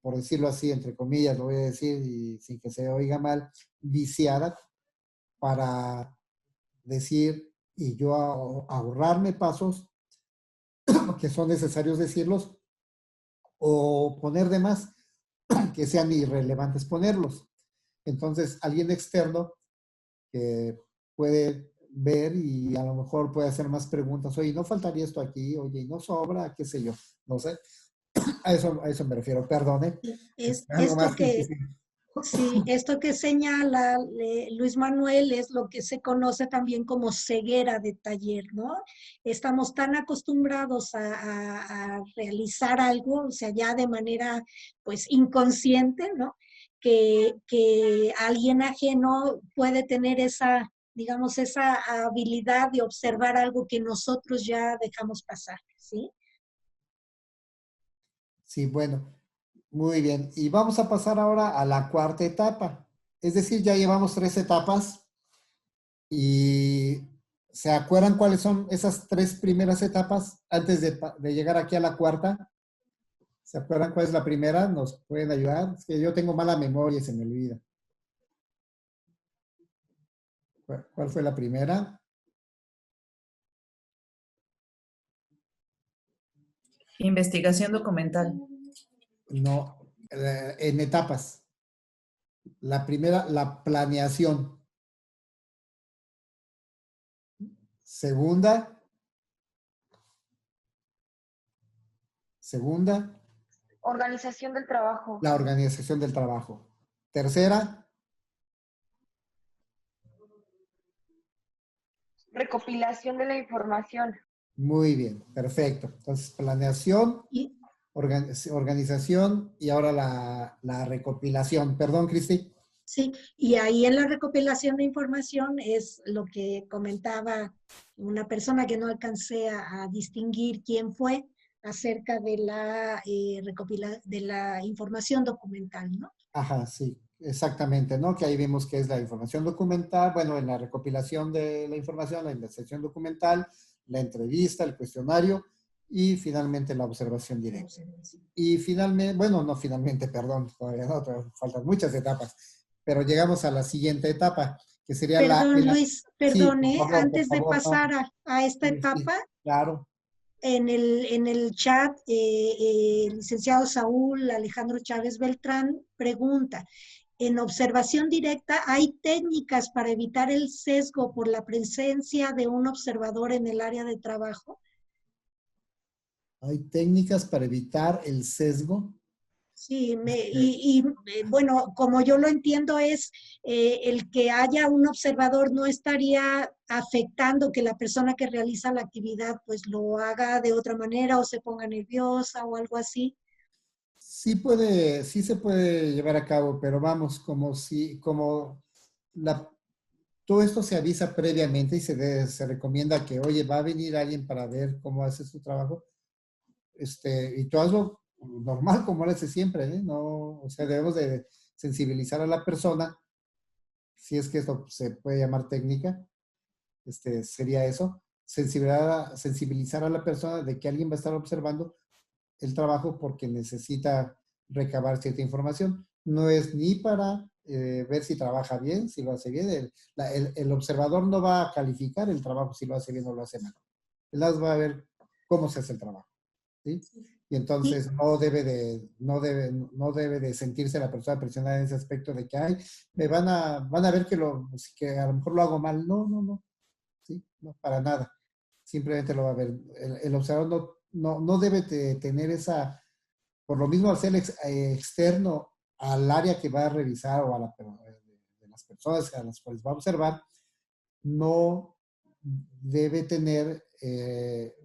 por decirlo así, entre comillas, lo voy a decir y sin que se oiga mal, viciada para decir y yo ahorrarme pasos que son necesarios decirlos o poner de más que sean irrelevantes ponerlos. Entonces, alguien externo que puede ver y a lo mejor puede hacer más preguntas. Oye, ¿no faltaría esto aquí? Oye, ¿no sobra? ¿Qué sé yo? No sé. A eso me refiero. Perdone. Es, Algo esto más que que, decir. Sí, esto que señala Luis Manuel es lo que se conoce también como ceguera de taller, ¿no? Estamos tan acostumbrados a realizar algo, o sea, ya de manera pues inconsciente, ¿no? Que alguien ajeno puede tener esa, digamos, esa habilidad de observar algo que nosotros ya dejamos pasar, ¿sí? Sí, bueno, muy bien. Y vamos a pasar ahora a la cuarta etapa. Es decir, ya llevamos 3 etapas y ¿se acuerdan cuáles son esas 3 primeras etapas antes de llegar aquí a la cuarta? ¿Se acuerdan cuál es la primera? ¿Nos pueden ayudar? Es que yo tengo mala memoria y se me olvida. ¿Cuál fue la primera? Investigación documental. No, en etapas. La primera, la planeación. Segunda, Organización del trabajo. la organización del trabajo. Tercera, Recopilación de la información. muy bien, perfecto. Entonces, planeación, Y, organización y ahora la recopilación. Perdón, Cristi. Sí, y ahí en la recopilación de información es lo que comentaba una persona que no alcancé a distinguir quién fue acerca de la, de la información documental, ¿no? Ajá, sí. Exactamente, ¿no? Que ahí vimos que es la información documental, bueno, en la recopilación de la información, la investigación documental, la entrevista, el cuestionario y finalmente la observación directa. Y finalmente, bueno, no finalmente, perdón, todavía no, todavía faltan muchas etapas, pero llegamos a la siguiente etapa, que sería Perdón, Luis, sí, perdone, por antes de favor, no, pasar a esta sí, sí, etapa, claro. en el chat, el licenciado Saúl Alejandro Chávez Beltrán pregunta, en observación directa, ¿hay técnicas para evitar el sesgo por la presencia de un observador en el área de trabajo? Hay técnicas para evitar el sesgo. Sí, bueno, como yo lo entiendo es el que haya un observador no estaría afectando que la persona que realiza la actividad pues lo haga de otra manera o se ponga nerviosa o algo así. Sí se puede llevar a cabo, pero vamos, como todo esto se avisa previamente y se recomienda que, oye, va a venir alguien para ver cómo hace su trabajo, y tú hazlo normal como lo hace siempre, ¿eh? No, o sea, debemos de sensibilizar a la persona, si es que esto se puede llamar técnica, sería eso, sensibilizar a la persona de que alguien va a estar observando el trabajo porque necesita recabar cierta información. No es ni para ver si trabaja bien, si lo hace bien. El observador no va a calificar el trabajo si lo hace bien o lo hace mal. Él va a ver cómo se hace el trabajo. ¿Sí? Y entonces no debe de sentirse la persona presionada en ese aspecto de que, ay, van a ver que a lo mejor lo hago mal. No, no, no. ¿Sí? No, para nada. Simplemente lo va a ver. El observador no debe de tener esa, por lo mismo al ser externo al área que va a revisar o de las personas a las cuales va a observar, no debe tener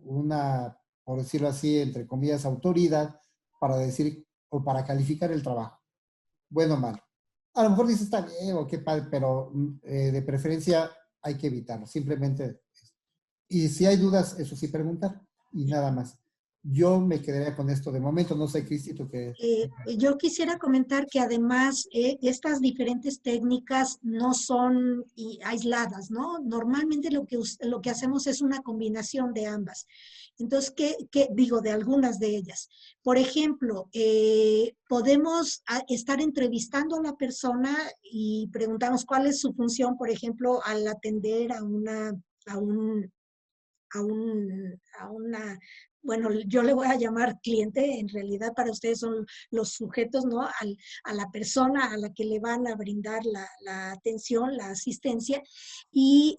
una, por decirlo así, entre comillas, autoridad para decir o para calificar el trabajo, bueno o malo. A lo mejor dice está bien o qué padre, pero de preferencia hay que evitarlo, simplemente. Y si hay dudas, eso sí, preguntar y nada más. Yo me quedaría con esto de momento, no sé, Cristi, tú qué. Yo quisiera comentar que además estas diferentes técnicas no son aisladas, ¿no? Normalmente lo que hacemos es una combinación de ambas. Entonces, ¿qué digo de algunas de ellas? Por ejemplo, podemos estar entrevistando a la persona y preguntamos cuál es su función, por ejemplo, al atender a una, bueno, yo le voy a llamar cliente, en realidad para ustedes son los sujetos, ¿no? A la persona a la que le van a brindar la atención, la asistencia, y,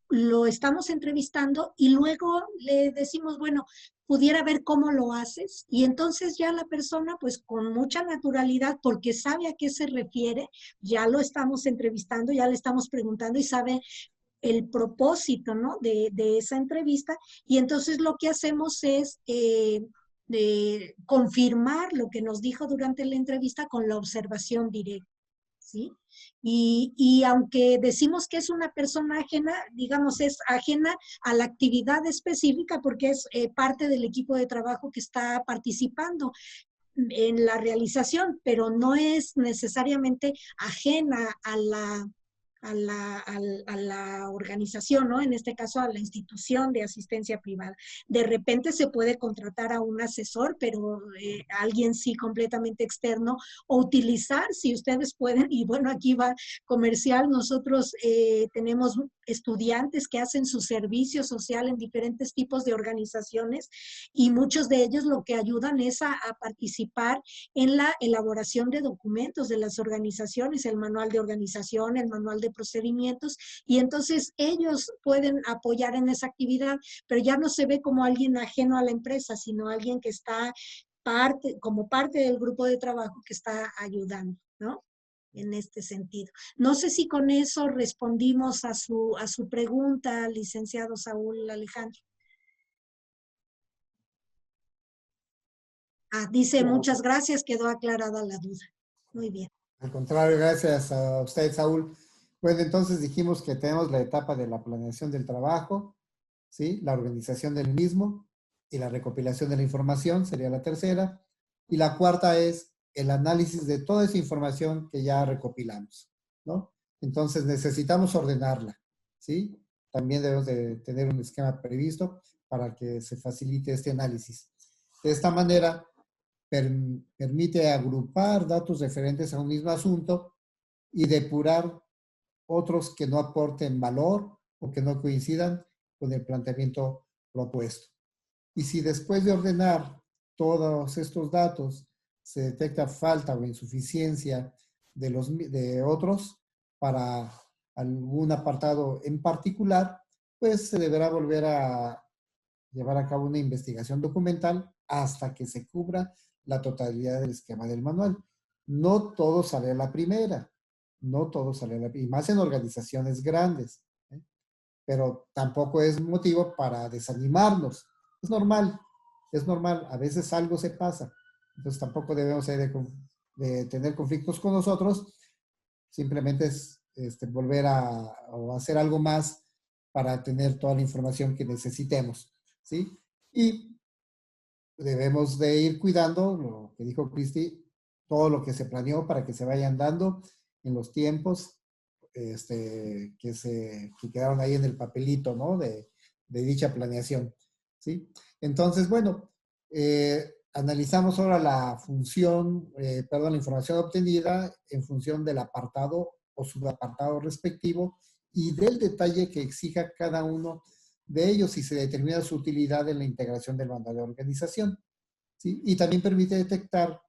lo estamos entrevistando y luego le decimos, bueno, pudiera ver cómo lo haces, y entonces ya la persona, pues con mucha naturalidad, porque sabe a qué se refiere, ya lo estamos entrevistando, ya le estamos preguntando y sabe el propósito, ¿no? de esa entrevista, y entonces lo que hacemos es de confirmar lo que nos dijo durante la entrevista con la observación directa, ¿sí? Y aunque decimos que es una persona ajena, digamos, es ajena a la actividad específica porque es parte del equipo de trabajo que está participando en la realización, pero no es necesariamente ajena a la organización, ¿no? En este caso, a la institución de asistencia privada. De repente se puede contratar a un asesor, pero alguien sí completamente externo, o utilizar, si ustedes pueden, y bueno, aquí va comercial, nosotros tenemos estudiantes que hacen su servicio social en diferentes tipos de organizaciones, y muchos de ellos lo que ayudan es a participar en la elaboración de documentos de las organizaciones, el manual de organización, el manual de procedimientos, y entonces ellos pueden apoyar en esa actividad, pero ya no se ve como alguien ajeno a la empresa, sino alguien que está como parte del grupo de trabajo que está ayudando, ¿no? En este sentido. No sé si con eso respondimos a su pregunta, licenciado Saúl Alejandro. Dice muchas gracias, quedó aclarada la duda. Muy bien. Al contrario, gracias a usted, Saúl. Bueno, entonces dijimos que tenemos la etapa de la planeación del trabajo, ¿sí? La organización del mismo y la recopilación de la información sería la tercera. Y la cuarta es el análisis de toda esa información que ya recopilamos, ¿no? Entonces necesitamos ordenarla, ¿sí? También debemos de tener un esquema previsto para que se facilite este análisis. De esta manera, permite agrupar datos referentes a un mismo asunto y depurar otros que no aporten valor o que no coincidan con el planteamiento propuesto. Y si después de ordenar todos estos datos se detecta falta o insuficiencia de otros para algún apartado en particular, pues se deberá volver a llevar a cabo una investigación documental hasta que se cubra la totalidad del esquema del manual. No todo sale a la primera, no todo sale a la primera, y más en organizaciones grandes, ¿eh? Pero tampoco es motivo para desanimarnos. Es normal, a veces algo se pasa, entonces tampoco debemos de tener conflictos con nosotros, simplemente es volver o hacer algo más para tener toda la información que necesitemos, ¿sí? Y debemos de ir cuidando, lo que dijo Cristi, todo lo que se planeó para que se vayan dando en los tiempos que quedaron ahí en el papelito, ¿no? De dicha planeación, ¿sí? Entonces, bueno, analizamos ahora la función, la información obtenida en función del apartado o subapartado respectivo y del detalle que exija cada uno de ellos y se determina su utilidad en la integración del manual de organización, ¿sí? Y también permite detectar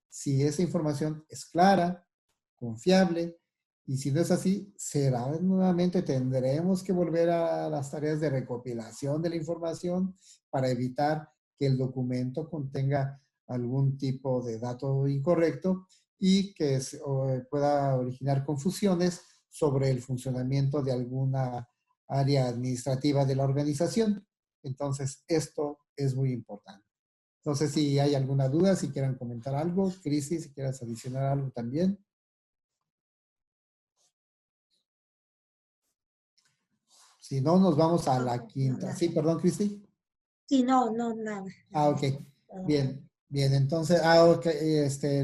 si esa información es clara, confiable, y si no es así, tendremos que volver a las tareas de recopilación de la información para evitar que el documento contenga algún tipo de dato incorrecto y que pueda originar confusiones sobre el funcionamiento de alguna área administrativa de la organización. Entonces, esto es muy importante. No sé si hay alguna duda, si quieran comentar algo. Cristi, si quieras adicionar algo también. Si no, nos vamos a la quinta. Sí, perdón, Cristi. Sí, no, nada. Ok. Bien. Entonces, ok,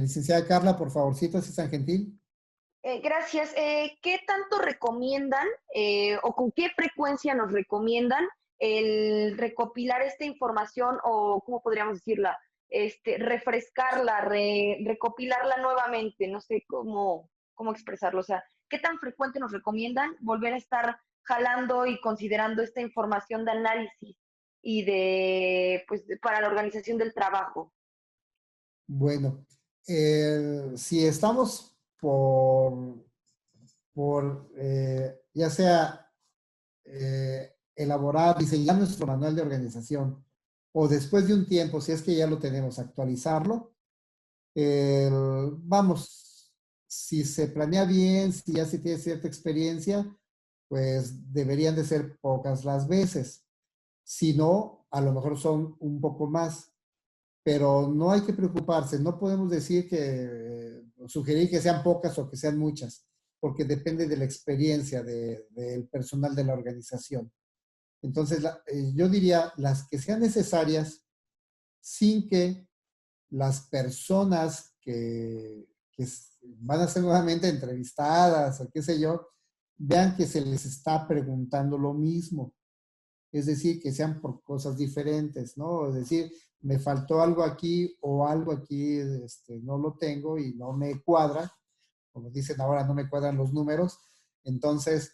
licenciada Carla, por favorcito, si es tan gentil. Gracias. ¿Qué tanto recomiendan o con qué frecuencia nos recomiendan el recopilar esta información o, ¿cómo podríamos decirla? Refrescarla, recopilarla nuevamente, no sé cómo expresarlo. O sea, ¿qué tan frecuente nos recomiendan volver a estar jalando y considerando esta información de análisis y para la organización del trabajo? Bueno, si estamos por ya sea elaborar, diseñar nuestro manual de organización o después de un tiempo, si es que ya lo tenemos, actualizarlo, vamos, si se planea bien, si ya se tiene cierta experiencia, pues deberían de ser pocas las veces. Si no, a lo mejor son un poco más, pero no hay que preocuparse. No podemos decir sugerir que sean pocas o que sean muchas, porque depende de la experiencia del personal de la organización. Entonces, yo diría las que sean necesarias sin que las personas que van a ser nuevamente entrevistadas o qué sé yo, vean que se les está preguntando lo mismo. Es decir, que sean por cosas diferentes, ¿no? Es decir, me faltó algo aquí o algo aquí no lo tengo y no me cuadra. Como dicen ahora, no me cuadran los números. Entonces,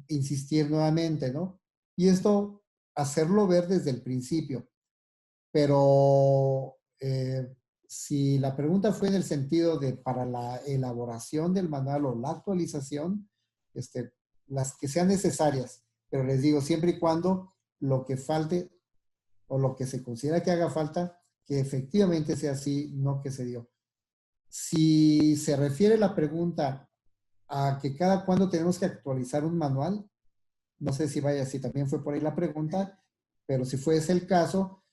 insistir nuevamente, ¿no? Y esto, hacerlo ver desde el principio. Pero si la pregunta fue en el sentido de para la elaboración del manual o la actualización, las que sean necesarias, pero les digo, siempre y cuando lo que falte o lo que se considera que haga falta, que efectivamente sea así, no que se dio. Si se refiere la pregunta a que cada cuándo tenemos que actualizar un manual, no sé si también fue por ahí la pregunta, pero si fuese el caso,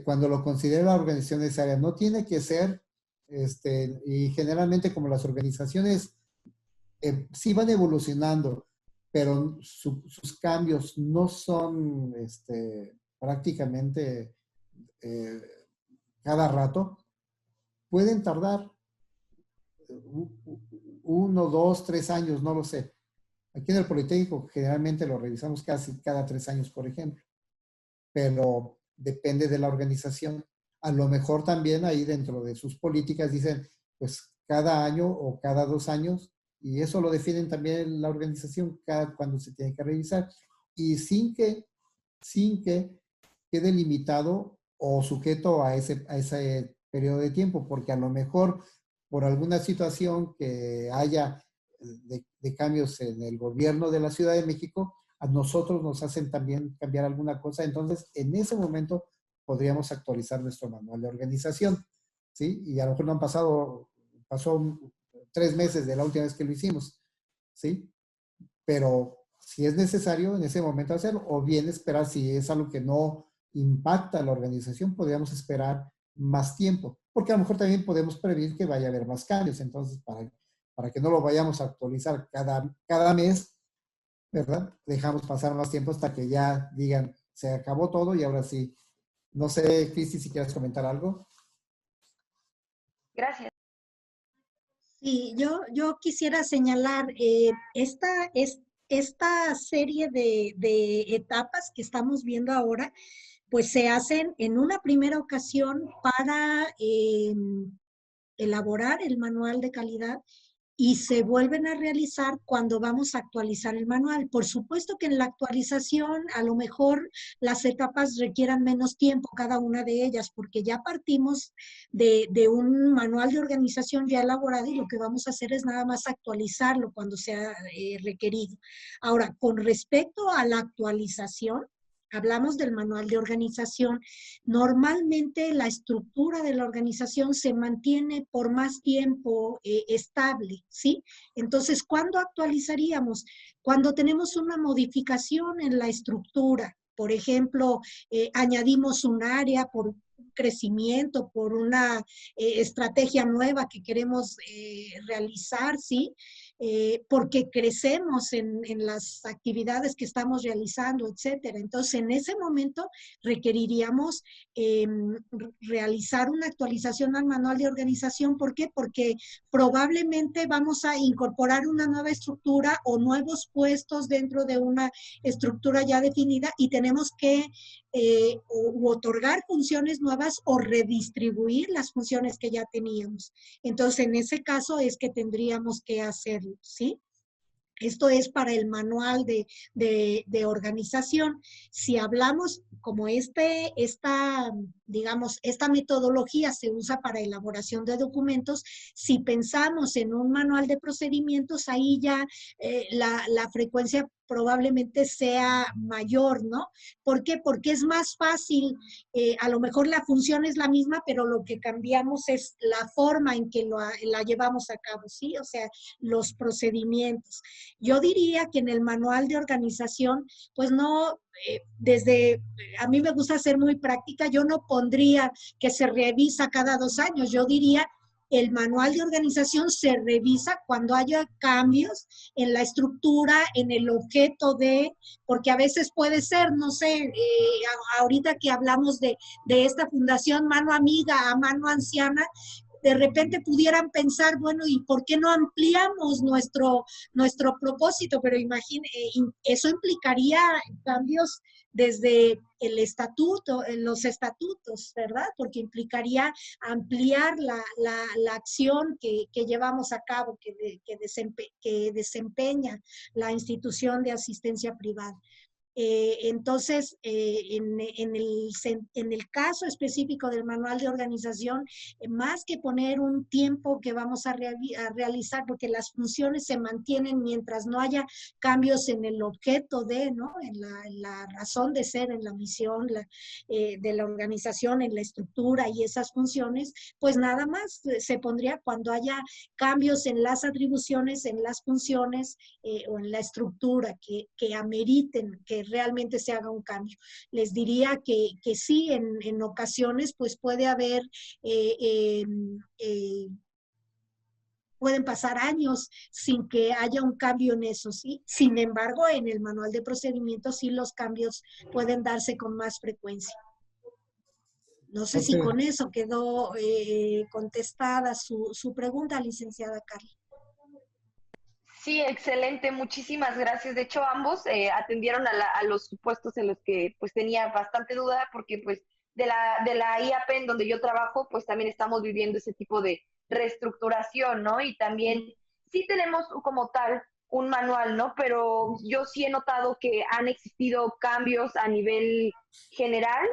cuando lo considere la organización necesaria, no tiene que ser, y generalmente como las organizaciones sí van evolucionando, pero sus cambios no son prácticamente cada rato. pueden tardar 1, 2, 3 años, no lo sé. Aquí en el Politécnico generalmente lo revisamos casi cada 3 años, por ejemplo, pero depende de la organización. A lo mejor también ahí dentro de sus políticas dicen, pues cada año o cada 2 años, y eso lo definen también la organización cuando se tiene que revisar, y sin que quede limitado o sujeto a ese periodo de tiempo, porque a lo mejor por alguna situación que haya de cambios en el gobierno de la Ciudad de México, a nosotros nos hacen también cambiar alguna cosa. Entonces, en ese momento podríamos actualizar nuestro manual de organización, ¿sí? Y a lo mejor no pasó 3 meses de la última vez que lo hicimos, ¿sí? Pero si es necesario en ese momento hacerlo, o bien esperar, si es algo que no impacta a la organización, podríamos esperar más tiempo, porque a lo mejor también podemos prever que vaya a haber más cambios. Entonces, para que no lo vayamos a actualizar cada mes, ¿verdad? Dejamos pasar más tiempo hasta que ya digan, se acabó todo y ahora sí. No sé, Cristi, si quieres comentar algo. Gracias. Sí, yo quisiera señalar esta serie de etapas que estamos viendo ahora, pues se hacen en una primera ocasión para elaborar el manual de calidad y se vuelven a realizar cuando vamos a actualizar el manual. Por supuesto que en la actualización a lo mejor las etapas requieran menos tiempo, cada una de ellas, porque ya partimos de un manual de organización ya elaborado y lo que vamos a hacer es nada más actualizarlo cuando sea requerido. Ahora, con respecto a la actualización, hablamos del manual de organización. Normalmente la estructura de la organización se mantiene por más tiempo estable, ¿sí? Entonces, ¿cuándo actualizaríamos? Cuando tenemos una modificación en la estructura. Por ejemplo, añadimos un área por crecimiento, por una estrategia nueva que queremos realizar, ¿sí? Porque crecemos en las actividades que estamos realizando, etcétera. Entonces, en ese momento requeriríamos realizar una actualización al manual de organización. ¿Por qué? Porque probablemente vamos a incorporar una nueva estructura o nuevos puestos dentro de una estructura ya definida y tenemos que otorgar funciones nuevas o redistribuir las funciones que ya teníamos. Entonces, en ese caso es que tendríamos que hacerlo, ¿sí? Esto es para el manual de organización. Si hablamos como digamos, esta metodología se usa para elaboración de documentos, si pensamos en un manual de procedimientos, ahí ya la frecuencia probablemente sea mayor, ¿no? ¿Por qué? Porque es más fácil, a lo mejor la función es la misma, pero lo que cambiamos es la forma en que la llevamos a cabo, ¿sí? O sea, los procedimientos. Yo diría que en el manual de organización, pues no, a mí me gusta ser muy práctica, yo no pondría que se revisa cada 2 años, yo diría el manual de organización se revisa cuando haya cambios en la estructura, en el objeto porque a veces puede ser, no sé, ahorita que hablamos de esta fundación Mano Amiga a Mano Anciana, de repente pudieran pensar, bueno, ¿y por qué no ampliamos nuestro propósito? Pero eso implicaría cambios desde el estatuto, los estatutos, ¿verdad? Porque implicaría ampliar la acción que llevamos a cabo, que desempeña la institución de asistencia privada. Entonces, en el caso específico del manual de organización, más que poner un tiempo que vamos a realizar, porque las funciones se mantienen mientras no haya cambios en el objeto ¿no? En la razón de ser, en la misión de la organización, en la estructura y esas funciones, pues nada más se pondría cuando haya cambios en las atribuciones, en las funciones o en la estructura que ameriten que realmente se haga un cambio. Les diría que sí, en ocasiones pues puede haber, pueden pasar años sin que haya un cambio en eso, ¿sí? Sin embargo, en el manual de procedimientos sí los cambios pueden darse con más frecuencia. No sé si con eso quedó contestada su pregunta, licenciada Carla. Sí, excelente, muchísimas gracias. De hecho, ambos atendieron a los supuestos en los que pues tenía bastante duda, porque pues de la IAP en donde yo trabajo, pues también estamos viviendo ese tipo de reestructuración, ¿no? Y también sí tenemos como tal un manual, ¿no? Pero yo sí he notado que han existido cambios a nivel general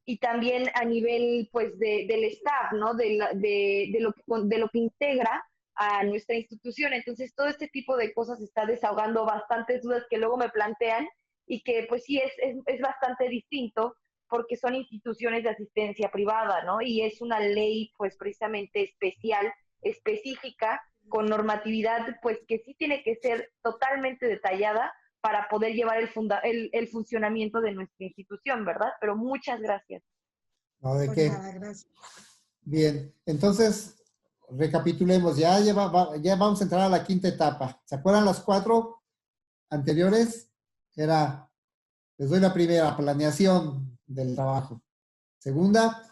y también a nivel pues del staff, ¿no? De lo que integra a nuestra institución. Entonces, todo este tipo de cosas está desahogando bastantes dudas que luego me plantean y que pues sí es bastante distinto porque son instituciones de asistencia privada, ¿no? Y es una ley pues precisamente especial, específica, con normatividad pues que sí tiene que ser totalmente detallada para poder llevar el funcionamiento de nuestra institución, ¿verdad? Pero muchas gracias. No, ¿de Por qué? nada, gracias. Bien, entonces, recapitulemos. Ya vamos a entrar a la quinta etapa. ¿Se acuerdan las 4 anteriores? Les doy la primera, planeación del trabajo. Segunda,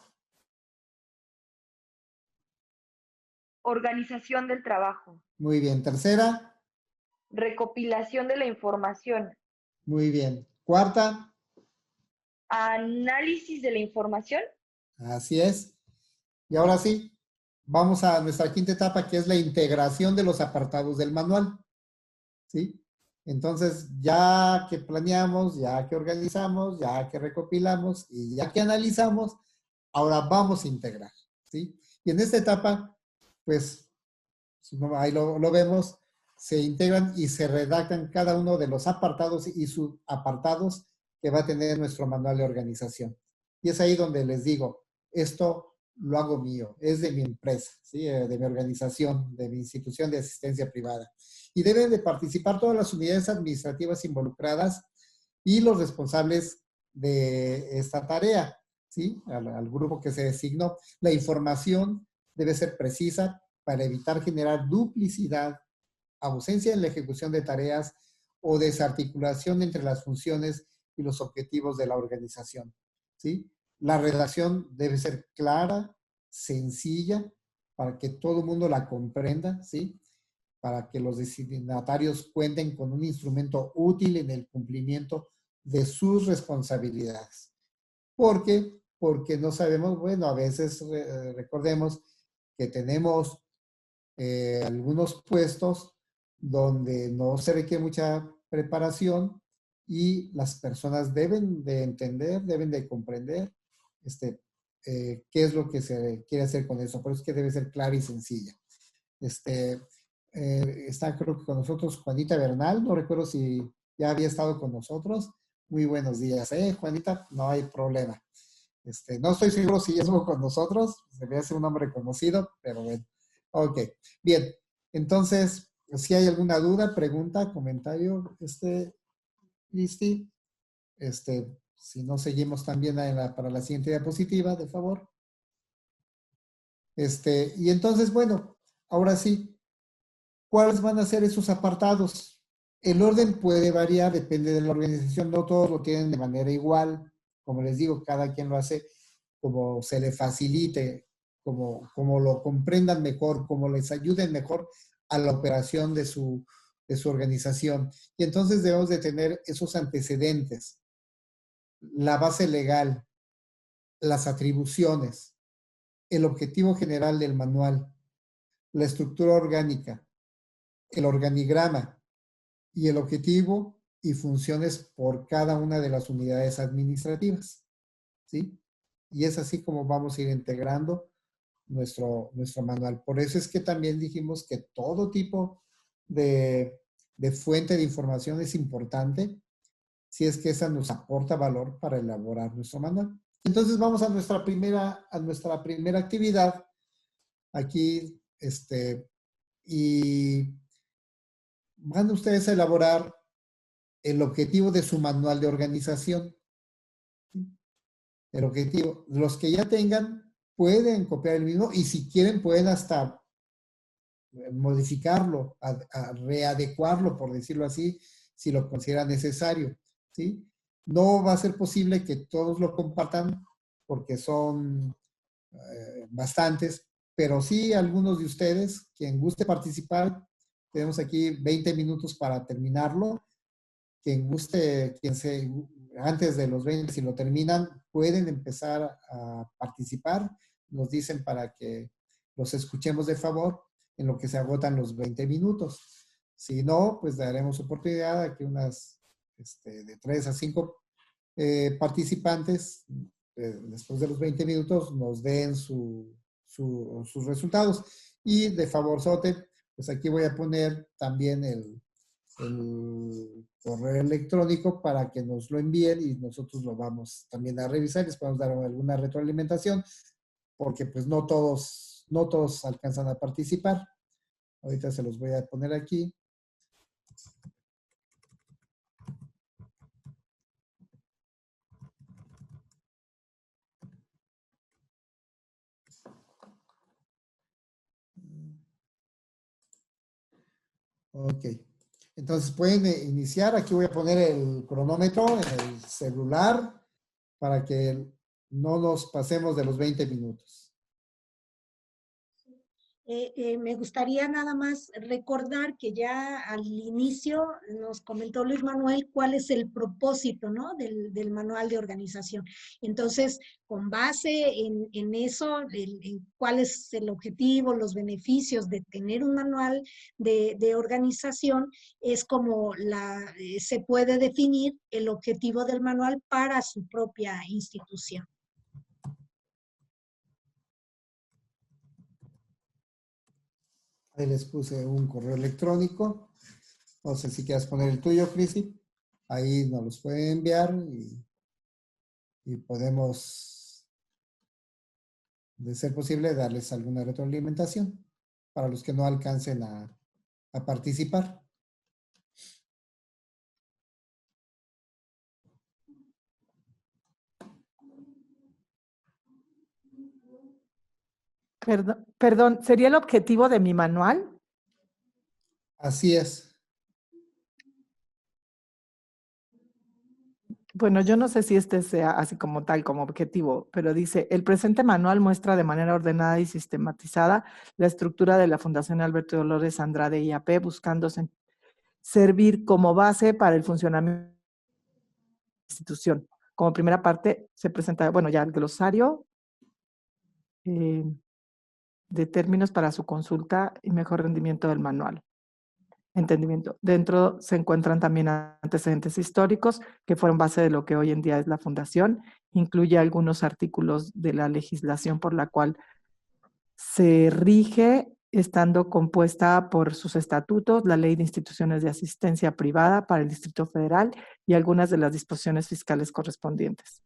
Organización del trabajo, muy bien. Tercera, recopilación de la información, muy bien. Cuarta, análisis de la información, así es. Y ahora sí, vamos a nuestra quinta etapa, que es la integración de los apartados del manual. ¿Sí? Entonces, ya que planeamos, ya que organizamos, ya que recopilamos y ya que analizamos, ahora vamos a integrar. ¿Sí? Y en esta etapa, pues, ahí lo vemos, se integran y se redactan cada uno de los apartados y subapartados que va a tener nuestro manual de organización. Y es ahí donde les digo, esto lo hago mío, es de mi empresa, ¿sí? De mi organización, de mi institución de asistencia privada. Y deben de participar todas las unidades administrativas involucradas y los responsables de esta tarea, ¿sí? Al grupo que se designó. La información debe ser precisa para evitar generar duplicidad, ausencia en la ejecución de tareas o desarticulación entre las funciones y los objetivos de la organización, ¿sí? La redacción debe ser clara, sencilla, para que todo el mundo la comprenda, ¿sí? Para que los destinatarios cuenten con un instrumento útil en el cumplimiento de sus responsabilidades. ¿Por qué? Porque no sabemos, bueno, a veces recordemos que tenemos algunos puestos donde no se requiere mucha preparación y las personas deben de entender, deben de comprender qué es lo que se quiere hacer con eso. Por eso es que debe ser clara y sencilla. Está creo que con nosotros Juanita Bernal, no recuerdo si ya había estado con nosotros. Muy buenos días, Juanita, no hay problema. No estoy seguro si ya estuvo con nosotros, se ve hace un nombre conocido, pero bueno. Ok, bien. Entonces, si hay alguna duda, pregunta, comentario, Cristi, si no seguimos también para la siguiente diapositiva, de favor. Y entonces, bueno, ahora sí, ¿cuáles van a ser esos apartados? El orden puede variar, depende de la organización, no todos lo tienen de manera igual. Como les digo, cada quien lo hace como se le facilite, como lo comprendan mejor, como les ayuden mejor a la operación de su organización. Y entonces debemos de tener esos antecedentes, la base legal, las atribuciones, el objetivo general del manual, la estructura orgánica, el organigrama y el objetivo y funciones por cada una de las unidades administrativas, ¿sí? Y es así como vamos a ir integrando nuestro manual. Por eso es que también dijimos que todo tipo de fuente de información es importante si es que esa nos aporta valor para elaborar nuestro manual. Entonces vamos a nuestra primera actividad aquí, y van ustedes a elaborar el objetivo de su manual de organización. El objetivo, los que ya tengan pueden copiar el mismo y si quieren pueden hasta modificarlo, readecuarlo, por decirlo así, si lo considera necesario, ¿sí? No va a ser posible que todos lo compartan porque son bastantes, pero sí algunos de ustedes, quien guste participar, tenemos aquí 20 minutos para terminarlo. Quien guste, antes de los 20, si lo terminan, pueden empezar a participar. Nos dicen para que los escuchemos de favor en lo que se agotan los 20 minutos. Si no, pues daremos oportunidad a que unas de 3 a 5 participantes, después de los 20 minutos, nos den sus resultados. Y de favorzote, pues aquí voy a poner también el correo electrónico para que nos lo envíen y nosotros lo vamos también a revisar. Les podemos dar alguna retroalimentación porque pues no todos alcanzan a participar. Ahorita se los voy a poner aquí. Ok. Entonces pueden iniciar. Aquí voy a poner el cronómetro en el celular para que no nos pasemos de los 20 minutos. Me gustaría nada más recordar que ya al inicio nos comentó Luis Manuel cuál es el propósito, ¿no? del manual de organización. Entonces, con base en eso, en cuál es el objetivo, los beneficios de tener un manual de organización, es como se puede definir el objetivo del manual para su propia institución. Ahí les puse un correo electrónico. No sé si quieras poner el tuyo, Crisi. Ahí nos los pueden enviar y podemos, de ser posible, darles alguna retroalimentación para los que no alcancen a participar. Perdón, ¿sería el objetivo de mi manual? Así es. Bueno, yo no sé si este sea así como tal, como objetivo, pero dice, el presente manual muestra de manera ordenada y sistematizada la estructura de la Fundación Alberto Dolores Andrade IAP, buscando servir como base para el funcionamiento de la institución. Como primera parte se presenta, bueno, ya el glosario de términos para su consulta y mejor rendimiento del manual. Entendimiento. Dentro se encuentran también antecedentes históricos que fueron base de lo que hoy en día es la Fundación. Incluye algunos artículos de la legislación por la cual se rige, estando compuesta por sus estatutos, la Ley de Instituciones de Asistencia Privada para el Distrito Federal y algunas de las disposiciones fiscales correspondientes.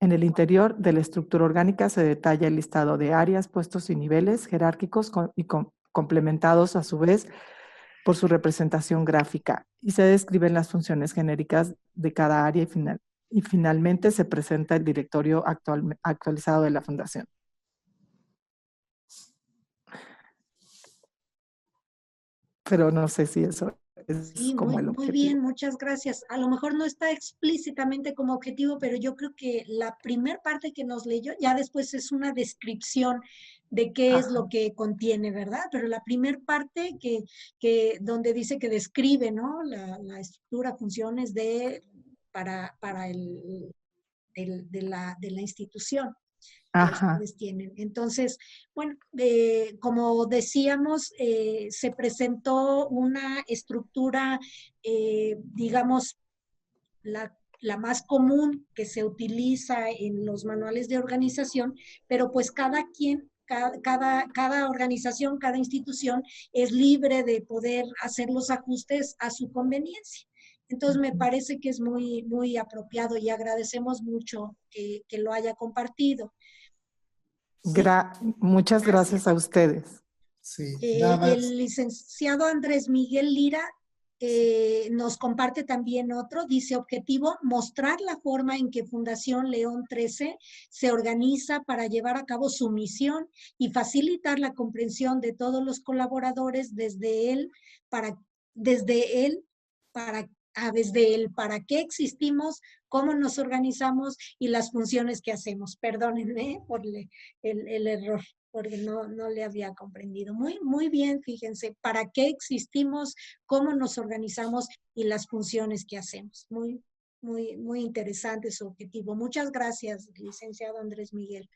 En el interior de la estructura orgánica se detalla el listado de áreas, puestos y niveles jerárquicos complementados a su vez por su representación gráfica, y se describen las funciones genéricas de cada área y finalmente se presenta el directorio actualizado de la Fundación. Pero no sé si eso es Sí, como el muy objetivo. bien, muchas gracias. A lo mejor no está explícitamente como objetivo, pero yo creo que la primer parte que nos leyó, ya después es una descripción de qué es lo que contiene, ¿verdad? Pero la primer parte donde dice que describe, ¿no? La estructura, funciones para de la institución que ustedes tienen. Entonces, bueno, como decíamos, se presentó una estructura, digamos, la más común que se utiliza en los manuales de organización, pero pues cada organización, cada institución es libre de poder hacer los ajustes a su conveniencia. Entonces me parece que es muy, muy apropiado y agradecemos mucho que lo haya compartido. Sí. Muchas gracias a ustedes. Sí, el licenciado Andrés Miguel Lira nos comparte también otro, dice objetivo, mostrar la forma en que Fundación León 13 se organiza para llevar a cabo su misión y facilitar la comprensión de todos los colaboradores desde él para qué existimos, cómo nos organizamos y las funciones que hacemos. Perdónenme por el error, porque no le había comprendido. Muy bien, fíjense, ¿para qué existimos? ¿Cómo nos organizamos? Y las funciones que hacemos. Muy interesante su objetivo. Muchas gracias, licenciado Andrés Miguel.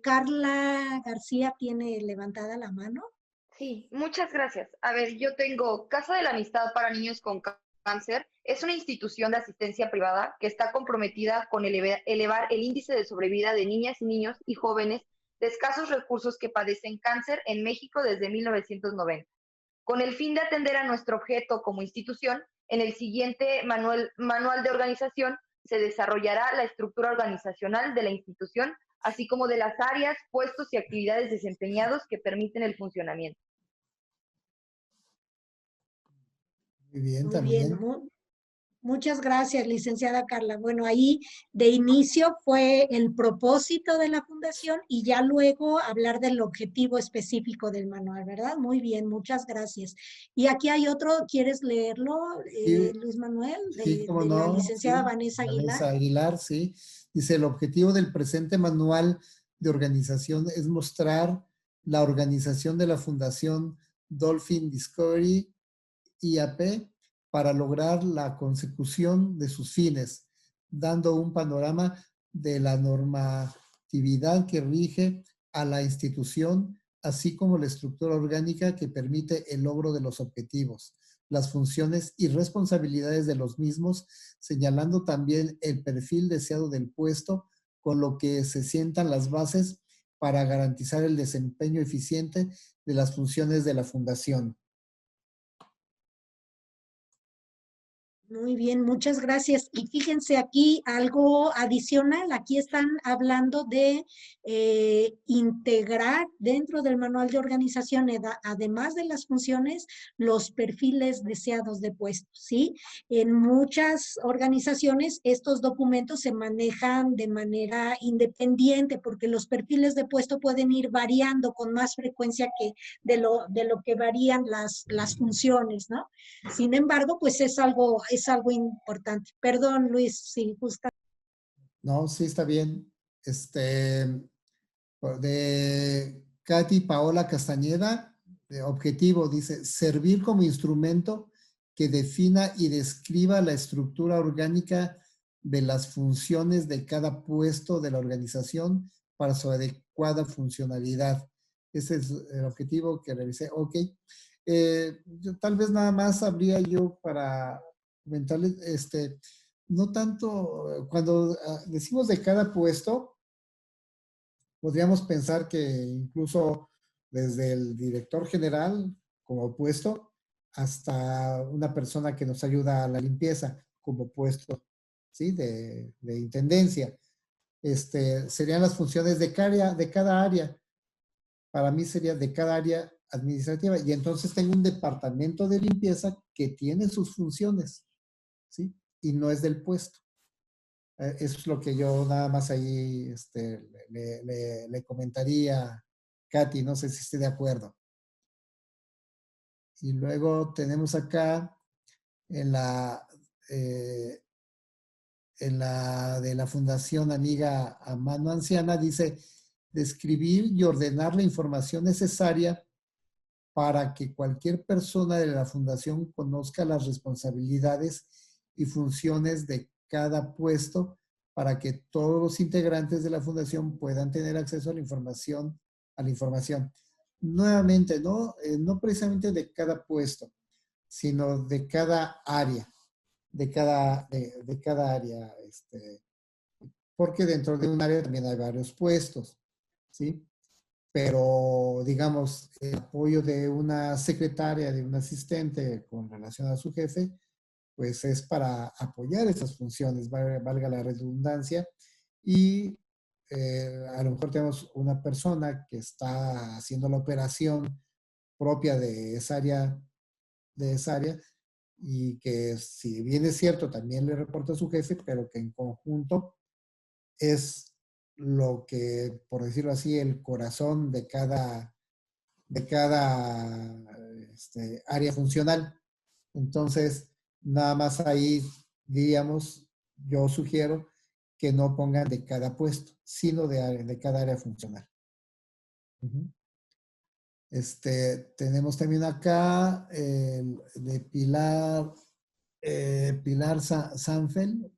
Carla García tiene levantada la mano. Sí, muchas gracias. A ver, yo tengo Casa de la Amistad para Niños con Cáncer. Es una institución de asistencia privada que está comprometida con elevar el índice de sobrevida de niñas y niños y jóvenes de escasos recursos que padecen cáncer en México desde 1990. Con el fin de atender a nuestro objeto como institución, en el siguiente manual de organización se desarrollará la estructura organizacional de la institución, así como de las áreas, puestos y actividades desempeñados que permiten el funcionamiento. Muy bien, Muy también. bien, muchas gracias, licenciada Carla. Bueno, ahí de inicio fue el propósito de la fundación y ya luego hablar del objetivo específico del manual, ¿verdad? Muy bien, muchas gracias. Y aquí hay otro, ¿quieres leerlo, Sí, Luis Manuel? sí, cómo De la no, licenciada sí. Vanessa Aguilar. Vanessa Aguilar, sí. Dice, el objetivo del presente manual de organización es mostrar la organización de la Fundación Dolphin Discovery IAP para lograr la consecución de sus fines, dando un panorama de la normatividad que rige a la institución, así como la estructura orgánica que permite el logro de los objetivos, las funciones y responsabilidades de los mismos, señalando también el perfil deseado del puesto, con lo que se sientan las bases para garantizar el desempeño eficiente de las funciones de la Fundación. Muy bien, muchas gracias. Y fíjense aquí algo adicional, aquí están hablando de integrar dentro del manual de organización, además de las funciones, los perfiles deseados de puestos, ¿sí? En muchas organizaciones estos documentos se manejan de manera independiente porque los perfiles de puesto pueden ir variando con más frecuencia que de lo que varían las funciones, ¿no? Sin embargo, pues es algo importante. Perdón, Luis, si gusta. No, sí está bien. De Katy Paola Castañeda, de objetivo, dice, servir como instrumento que defina y describa la estructura orgánica de las funciones de cada puesto de la organización para su adecuada funcionalidad. Ese es el objetivo que revisé. Ok. Tal vez nada más habría yo para comentarles, no tanto, cuando decimos de cada puesto, podríamos pensar que incluso desde el director general como puesto hasta una persona que nos ayuda a la limpieza como puesto, ¿sí? De intendencia. Serían las funciones de cada área. Para mí sería de cada área administrativa. Y entonces tengo un departamento de limpieza que tiene sus funciones, ¿sí? Y no es del puesto. Eso es lo que yo nada más ahí le comentaría a Katy, no sé si esté de acuerdo. Y luego tenemos acá en la de la Fundación Amiga a Mano Anciana, dice, describir y ordenar la información necesaria para que cualquier persona de la Fundación conozca las responsabilidades y funciones de cada puesto para que todos los integrantes de la Fundación puedan tener acceso a la información. Nuevamente, no precisamente de cada puesto, sino de cada área, de cada área, porque dentro de un área también hay varios puestos, ¿sí? Pero, digamos, el apoyo de una secretaria, de un asistente con relación a su jefe, pues es para apoyar esas funciones, valga la redundancia, y a lo mejor tenemos una persona que está haciendo la operación propia de esa área, y que si bien es cierto, también le reporta a su jefe, pero que en conjunto es lo que, por decirlo así, el corazón de cada área funcional. Entonces, nada más ahí diríamos, yo sugiero que no pongan de cada puesto, sino de cada área funcional. Tenemos también acá de Pilar Sanfel,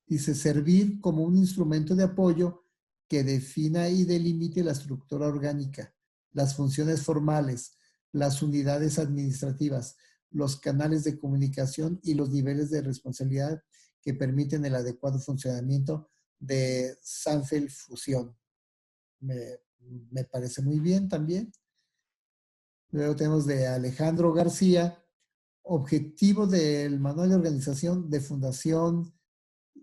dice servir como un instrumento de apoyo que defina y delimite la estructura orgánica, las funciones formales, las unidades administrativas, los canales de comunicación y los niveles de responsabilidad que permiten el adecuado funcionamiento de Sanfel Fusión. Me parece muy bien también. Luego tenemos de Alejandro García, objetivo del manual de organización de Fundación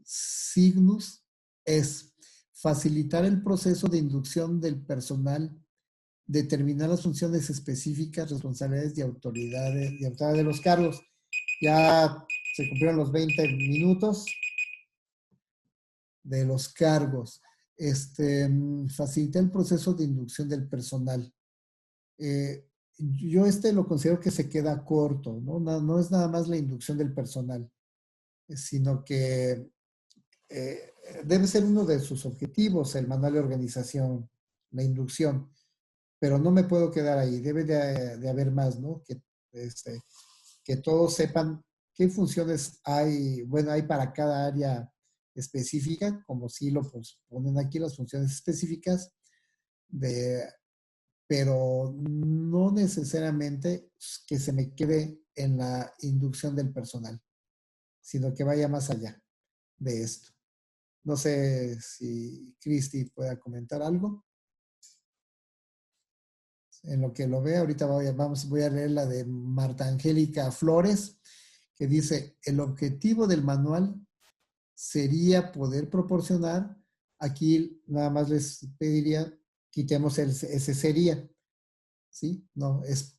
Signus es facilitar el proceso de inducción del personal, determinar las funciones específicas, responsabilidades y autoridades de los cargos. Ya se cumplieron los 20 minutos de los cargos. Facilitar el proceso de inducción del personal. Yo lo considero que se queda corto, ¿no? No es nada más la inducción del personal, sino que debe ser uno de sus objetivos el manual de organización, la inducción, pero no me puedo quedar ahí, debe de haber más, ¿no? Que todos sepan qué funciones hay, bueno, hay para cada área específica, como si lo ponen aquí las funciones específicas, pero no necesariamente que se me quede en la inducción del personal, sino que vaya más allá de esto. No sé si Cristi pueda comentar algo. En lo que lo ve, ahorita voy a leer la de Marta Angélica Flores, que dice, el objetivo del manual sería poder proporcionar, aquí nada más les pediría, quitemos ese sería, ¿sí? No, es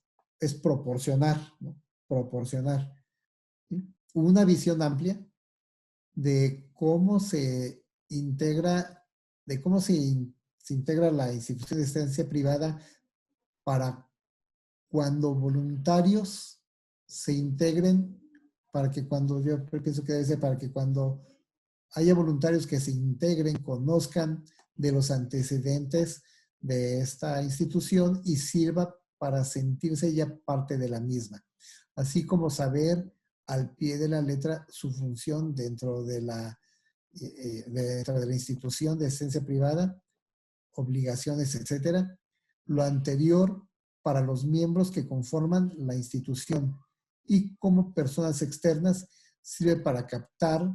proporcionar, ¿no? Proporcionar, ¿sí? Una visión amplia de cómo se integra, se integra la institución de asistencia privada para cuando voluntarios se integren, para que cuando, yo pienso que debe ser para que cuando haya voluntarios que se integren, conozcan de los antecedentes de esta institución y sirva para sentirse ya parte de la misma, así como saber al pie de la letra su función dentro de la institución de asistencia privada, obligaciones, etcétera. Lo anterior para los miembros que conforman la institución y como personas externas sirve para captar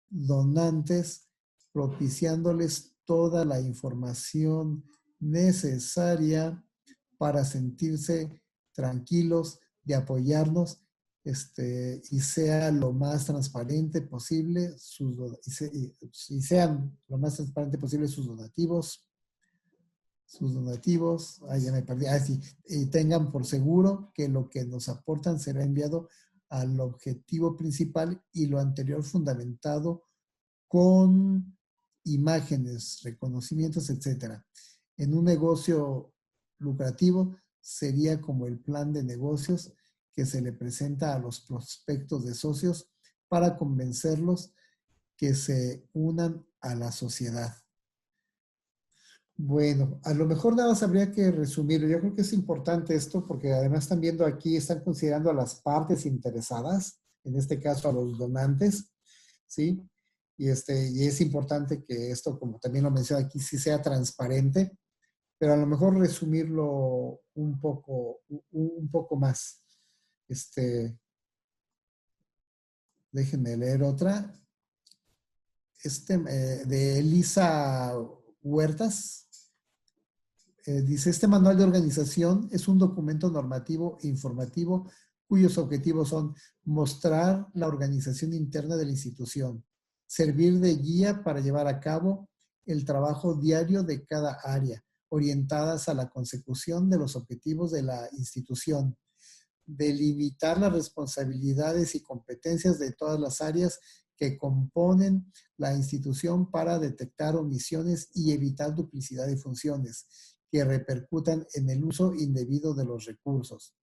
donantes, propiciándoles toda la información necesaria para sentirse tranquilos de apoyarnos y sea lo más transparente posible y sean lo más transparente posible sus donativos, ya me perdí, sí, y tengan por seguro que lo que nos aportan será enviado al objetivo principal y lo anterior fundamentado con imágenes, reconocimientos, etcétera. En un negocio lucrativo sería como el plan de negocios que se le presenta a los prospectos de socios para convencerlos que se unan a la sociedad. Bueno, a lo mejor nada más habría que resumirlo. Yo creo que es importante esto porque además están viendo aquí, están considerando a las partes interesadas, en este caso a los donantes, ¿sí? Y es importante que esto, como también lo menciona aquí, sí sea transparente, pero a lo mejor resumirlo un poco más. Déjenme leer otra. De Elisa Huertas. Dice, este manual de organización es un documento normativo e informativo cuyos objetivos son mostrar la organización interna de la institución, servir de guía para llevar a cabo el trabajo diario de cada área, orientadas a la consecución de los objetivos de la institución, delimitar las responsabilidades y competencias de todas las áreas que componen la institución para detectar omisiones y evitar duplicidad de funciones que repercutan en el uso indebido de los recursos.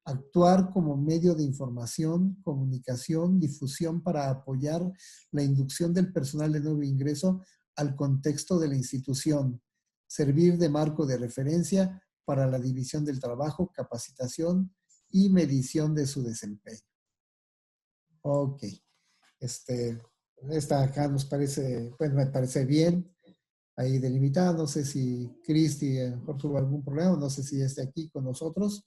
actuar como medio de información, comunicación, difusión para apoyar la inducción del personal de nuevo ingreso al contexto de la institución, servir de marco de referencia para la división del trabajo, capacitación y medición de su desempeño. Ok. Esta acá nos parece, bueno, me parece bien, ahí delimitada. No sé si Cristi a lo mejor tuvo algún problema, no sé si ya está aquí con nosotros,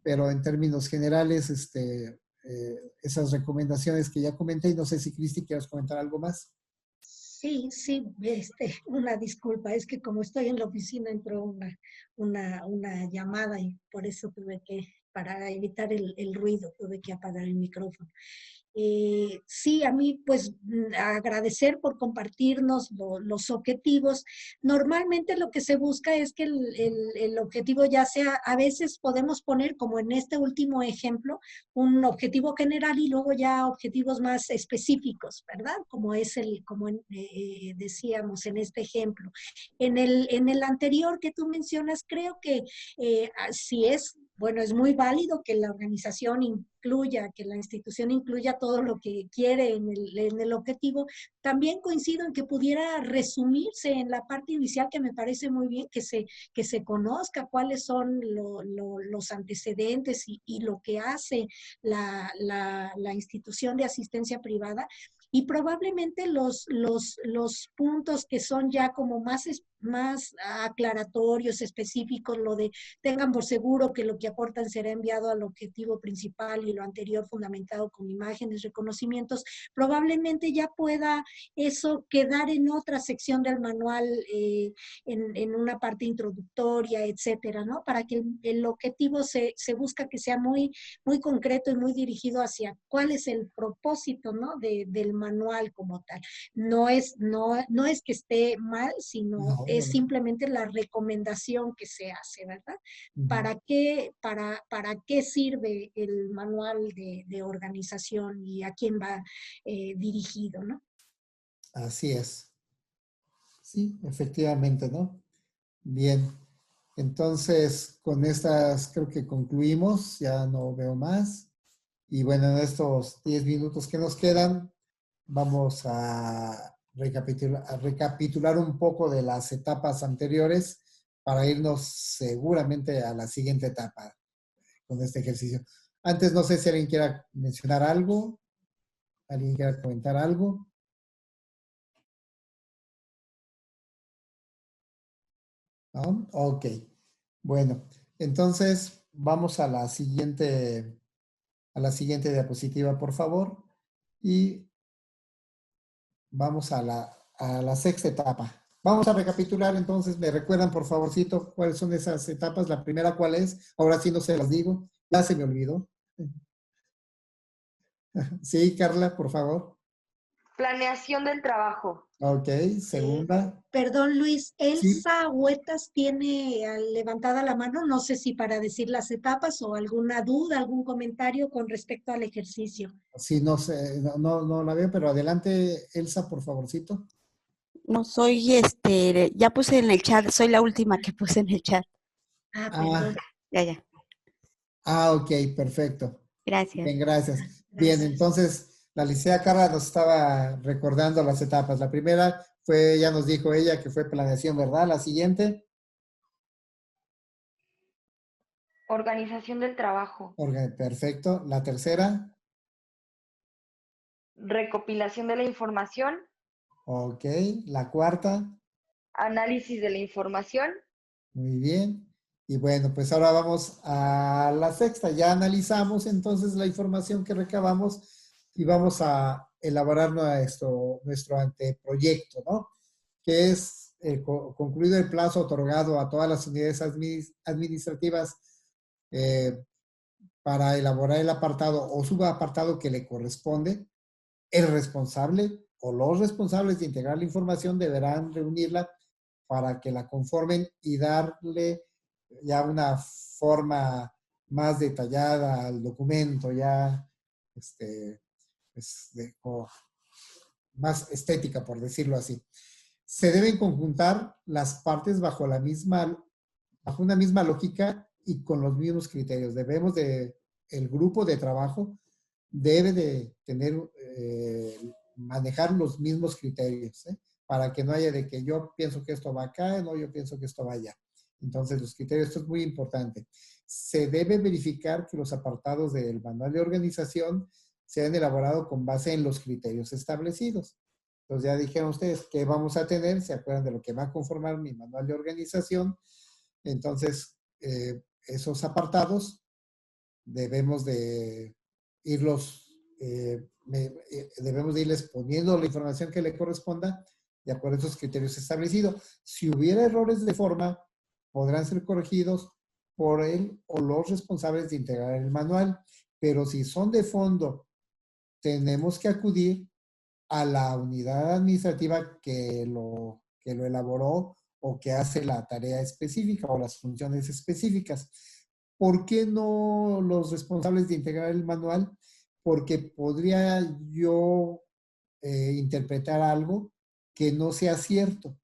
pero en términos generales, esas recomendaciones que ya comenté, y no sé si Cristi quieres comentar algo más. Sí, una disculpa, es que como estoy en la oficina entró una llamada y por eso para evitar el ruido, tuve que apagar el micrófono. Sí, a mí pues agradecer por compartirnos los objetivos. Normalmente lo que se busca es que el objetivo ya sea, a veces podemos poner como en este último ejemplo, un objetivo general y luego ya objetivos más específicos, ¿verdad? Como decíamos en este ejemplo. En el anterior que tú mencionas, creo que si es... Bueno, es muy válido que la organización incluya, que la institución incluya todo lo que quiere en el objetivo. También coincido en que pudiera resumirse en la parte inicial, que me parece muy bien, que se conozca cuáles son los antecedentes y lo que hace la institución de asistencia privada. Y probablemente los puntos que son ya como más aclaratorios, específicos, lo de tengan por seguro que lo que aportan será enviado al objetivo principal y lo anterior fundamentado con imágenes, reconocimientos, probablemente ya pueda eso quedar en otra sección del manual, en una parte introductoria, etcétera, ¿no? Para que el objetivo se busca que sea muy, muy concreto y muy dirigido hacia cuál es el propósito, ¿no? Del manual como tal. No es que esté mal, sino No, es simplemente la recomendación que se hace, ¿verdad? ¿Para qué sirve el manual de organización y a quién va dirigido, ¿no? Así es. Sí, efectivamente, ¿no? Bien. Entonces, con estas creo que concluimos, ya no veo más. Y bueno, en estos 10 minutos que nos quedan, vamos a recapitular un poco de las etapas anteriores para irnos seguramente a la siguiente etapa con este ejercicio. Antes, no sé si alguien quiera mencionar algo, alguien quiera comentar algo. ¿No? Ok. Bueno, entonces vamos a la siguiente diapositiva, por favor. Y vamos a la sexta etapa. Vamos a recapitular, entonces, ¿me recuerdan, por favorcito, cuáles son esas etapas? La primera, ¿cuál es? Ahora sí no se las digo, ya se me olvidó. Sí, Carla, por favor. Planeación del trabajo. Ok, segunda. Perdón, Luis, Sí. Elsa Huetas tiene levantada la mano, no sé si para decir las etapas o alguna duda, algún comentario con respecto al ejercicio. Sí, no sé, no la veo, pero adelante, Elsa, por favorcito. No soy, ya puse en el chat, soy la última que puse en el chat. Perdón. Ya. Ok, perfecto. Gracias. Bien, gracias. Bien, entonces la licenciada Carla nos estaba recordando las etapas. La primera fue, ya nos dijo ella, que fue planeación, ¿verdad? La siguiente. Organización del trabajo. Perfecto. La tercera. Recopilación de la información. Ok. La cuarta. Análisis de la información. Muy bien. Y bueno, pues ahora vamos a la sexta. Ya analizamos entonces la información que recabamos y vamos a elaborar nuestro anteproyecto, ¿no? Que es concluido el plazo otorgado a todas las unidades administrativas para elaborar el apartado o subapartado que le corresponde. El responsable o los responsables de integrar la información deberán reunirla para que la conformen y darle ya una forma más detallada al documento, ya más estética, por decirlo así. Se deben conjuntar las partes bajo una misma lógica y con los mismos criterios. Debemos de el grupo de trabajo debe de manejar los mismos criterios, para que no haya de que yo pienso que esto va acá, no, yo pienso que esto va allá. Entonces, los criterios, esto es muy importante. Se debe verificar que los apartados del manual de organización sean elaborados con base en los criterios establecidos. Entonces, ya dijeron ustedes qué vamos a tener, se acuerdan de lo que va a conformar mi manual de organización. Entonces, esos apartados debemos de debemos de irles poniendo la información que le corresponda de acuerdo a esos criterios establecidos. Si hubiera errores de forma, podrán ser corregidos por él o los responsables de integrar el manual. Pero si son de fondo, tenemos que acudir a la unidad administrativa que lo elaboró o que hace la tarea específica o las funciones específicas. ¿Por qué no los responsables de integrar el manual? Porque podría yo interpretar algo que no sea cierto.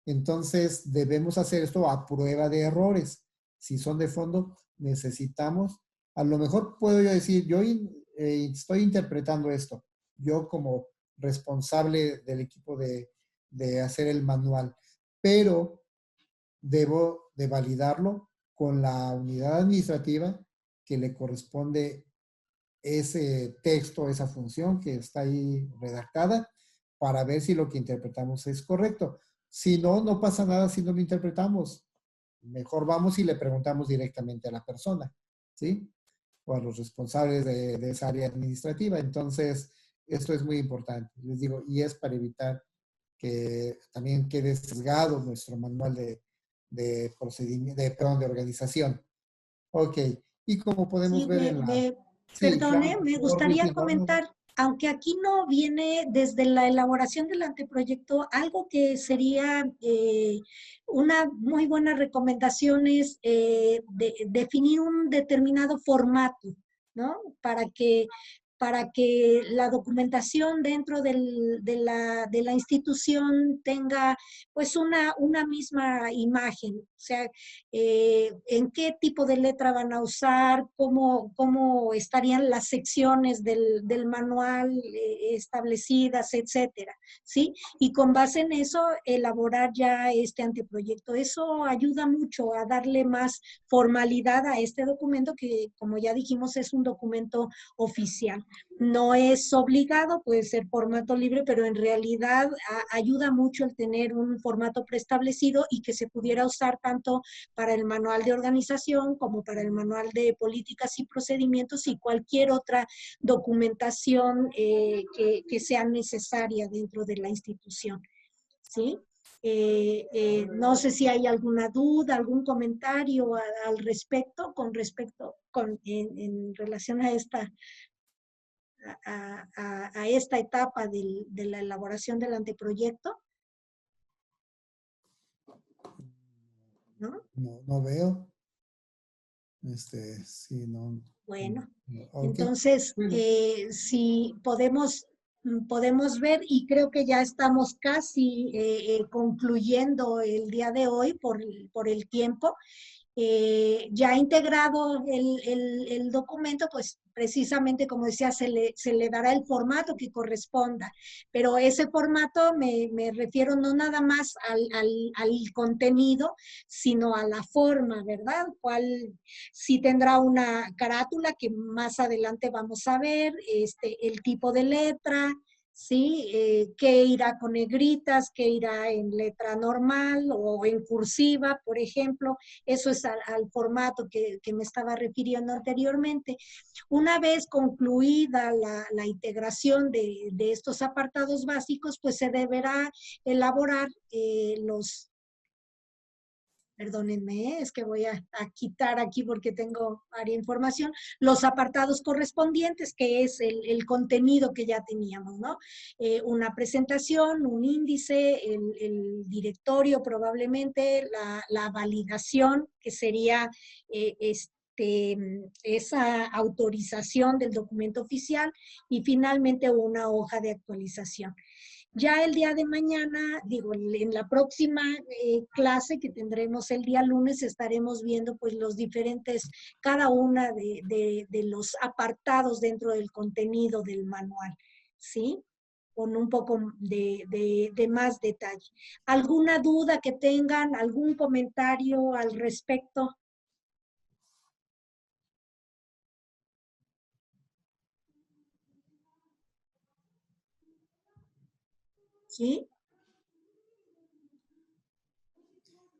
Entonces, debemos hacer esto a prueba de errores. Si son de fondo, necesitamos, a lo mejor puedo yo decir, yo estoy interpretando esto, yo como responsable del equipo de hacer el manual, pero debo de validarlo con la unidad administrativa que le corresponde ese texto, esa función que está ahí redactada, para ver si lo que interpretamos es correcto. Si no, no pasa nada si no lo interpretamos. Mejor vamos y le preguntamos directamente a la persona, ¿sí? O a los responsables de esa área administrativa. Entonces, esto es muy importante. Les digo, y es para evitar que también quede sesgado nuestro manual de procedimiento, de organización. Ok. Y como podemos ver en la... Sí, Perdone, claro, me por favor, gustaría Vicky, no, no. comentar, aunque aquí no viene desde la elaboración del anteproyecto, algo que sería una muy buena recomendación es definir un determinado formato, ¿no? Para que la documentación dentro de la institución tenga pues una misma imagen, o sea, en qué tipo de letra van a usar, cómo estarían las secciones del manual establecidas, etcétera, ¿sí? Y con base en eso, elaborar ya este anteproyecto. Eso ayuda mucho a darle más formalidad a este documento que, como ya dijimos, es un documento oficial. No es obligado, puede ser formato libre, pero en realidad ayuda mucho el tener un formato preestablecido y que se pudiera usar tanto para el manual de organización como para el manual de políticas y procedimientos y cualquier otra documentación que sea necesaria dentro de la institución, ¿sí? No sé si hay alguna duda, algún comentario al respecto, en relación a esta etapa de la elaboración del anteproyecto. ¿No? No veo. Sí, no. Bueno, Okay. entonces, si podemos ver, y creo que ya estamos casi concluyendo el día de hoy por el tiempo, ya integrado el documento, pues precisamente como decía, se le dará el formato que corresponda, pero ese formato me refiero no nada más al contenido, sino a la forma, ¿verdad? Sí tendrá una carátula que más adelante vamos a ver, el tipo de letra, ¿sí? ¿Qué irá con negritas, qué irá en letra normal o en cursiva, por ejemplo? Eso es al formato que me estaba refiriendo anteriormente. Una vez concluida la integración de estos apartados básicos, pues se deberá elaborar perdónenme, es que voy a quitar aquí porque tengo varias información, los apartados correspondientes, que es el contenido que ya teníamos, ¿no? Una presentación, un índice, el directorio probablemente, la validación, que sería esa autorización del documento oficial, y finalmente una hoja de actualización. Ya el día de mañana, digo, en la próxima clase que tendremos el día lunes, estaremos viendo pues los diferentes, cada una de los apartados dentro del contenido del manual, ¿sí? Con un poco de más detalle. ¿Alguna duda que tengan? ¿Algún comentario al respecto? ¿Sí?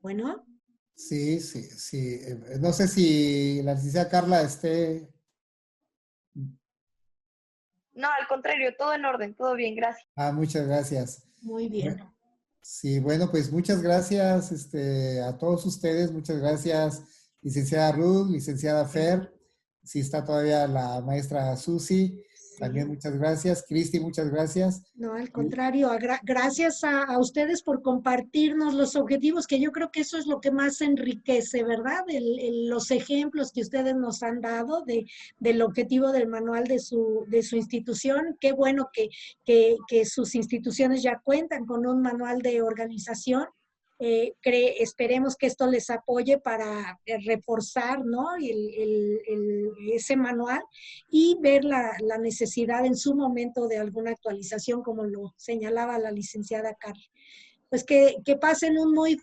Bueno. Sí, sí, sí. No sé si la licenciada Carla esté... No, al contrario, todo en orden, todo bien, gracias. Ah, muchas gracias. Muy bien. Sí, bueno, pues muchas gracias a todos ustedes. Muchas gracias, licenciada Ruth, licenciada Fer. Si está todavía la maestra Susi, también muchas gracias. Cristi, muchas gracias. No, al contrario, gracias a ustedes por compartirnos los objetivos, que yo creo que eso es lo que más enriquece, ¿verdad? Los ejemplos que ustedes nos han dado del objetivo del manual de su institución. Qué bueno que sus instituciones ya cuentan con un manual de organización. Esperemos que esto les apoye para reforzar, ¿no? Ese manual y ver la necesidad en su momento de alguna actualización, como lo señalaba la licenciada Carla. Pues que pasen un muy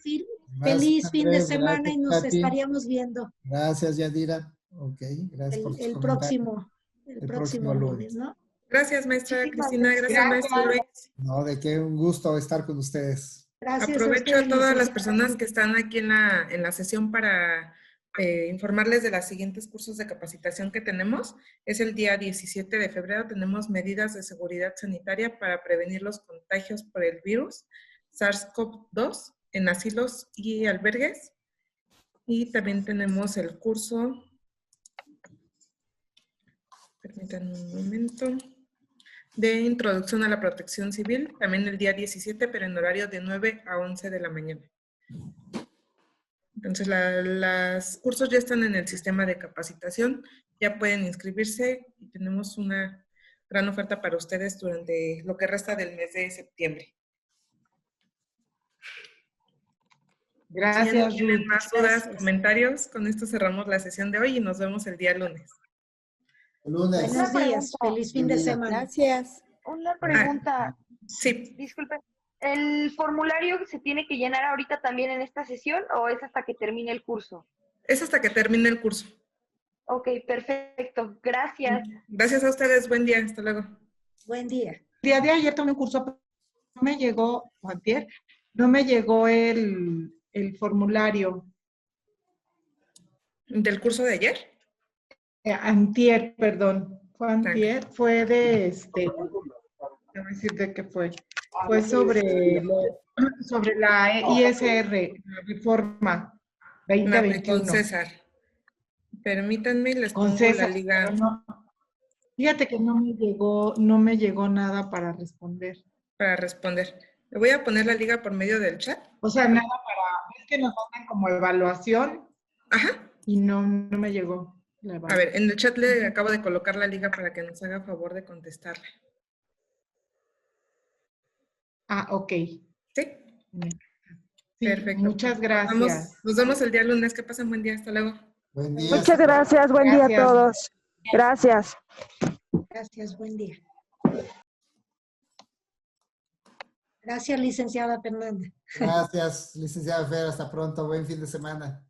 feliz fin de semana y nos estaríamos viendo. Gracias, Yadira. Ok, gracias por tus comentarios. El próximo lunes, ¿no? Gracias, maestra Muchísimas Cristina. Gracias, maestro Luis. No, de qué un gusto estar con ustedes. Gracias Aprovecho a a ustedes, todas las licenciada. personas que están aquí en la sesión para informarles de los siguientes cursos de capacitación que tenemos. Es el día 17 de febrero, tenemos medidas de seguridad sanitaria para prevenir los contagios por el virus SARS-CoV-2 en asilos y albergues. Y también tenemos el curso, permítanme un momento, de introducción a la protección civil, también el día 17, pero en horario de 9 a 11 de la mañana. Entonces, los cursos ya están en el sistema de capacitación, ya pueden inscribirse y tenemos una gran oferta para ustedes durante lo que resta del mes de septiembre. Gracias, Si ya no tienen Ruth. más dudas, comentarios, con esto cerramos la sesión de hoy y nos vemos el día lunes. Lunes. Buenos días, feliz fin de semana. Gracias. Una pregunta, Sí, disculpe, ¿el formulario se tiene que llenar ahorita también en esta sesión o es hasta que termine el curso? es hasta que termine el curso. Ok, perfecto, gracias. Gracias a ustedes, buen día, hasta luego. Buen día. El día de ayer tomé un curso, no me llegó, o antier, no me llegó el formulario. ¿Del curso de ayer? Antier, perdón. Fue antier, fue de voy a decir de qué fue. Fue sobre la ISR, la reforma Con 2021. César. Permítanme, les Con pongo César, la liga. pero no. Fíjate que no me llegó nada para responder. Para responder. Le voy a poner la liga por medio del chat. O sea, nada para, es que nos hacen como evaluación Ajá. y no me llegó la A evaluación. ver, en el chat le acabo de colocar la liga para que nos haga favor de contestarle. Ah, ok. ¿Sí? Sí, Perfecto. muchas gracias. Nos vemos el día lunes. Que pasen buen día. Hasta luego. Buen día. Muchas gracias, buen día a Gracias. todos. Gracias. Gracias, buen día. Gracias, licenciada Fernanda. Gracias, licenciada Fer. Hasta pronto. Buen fin de semana.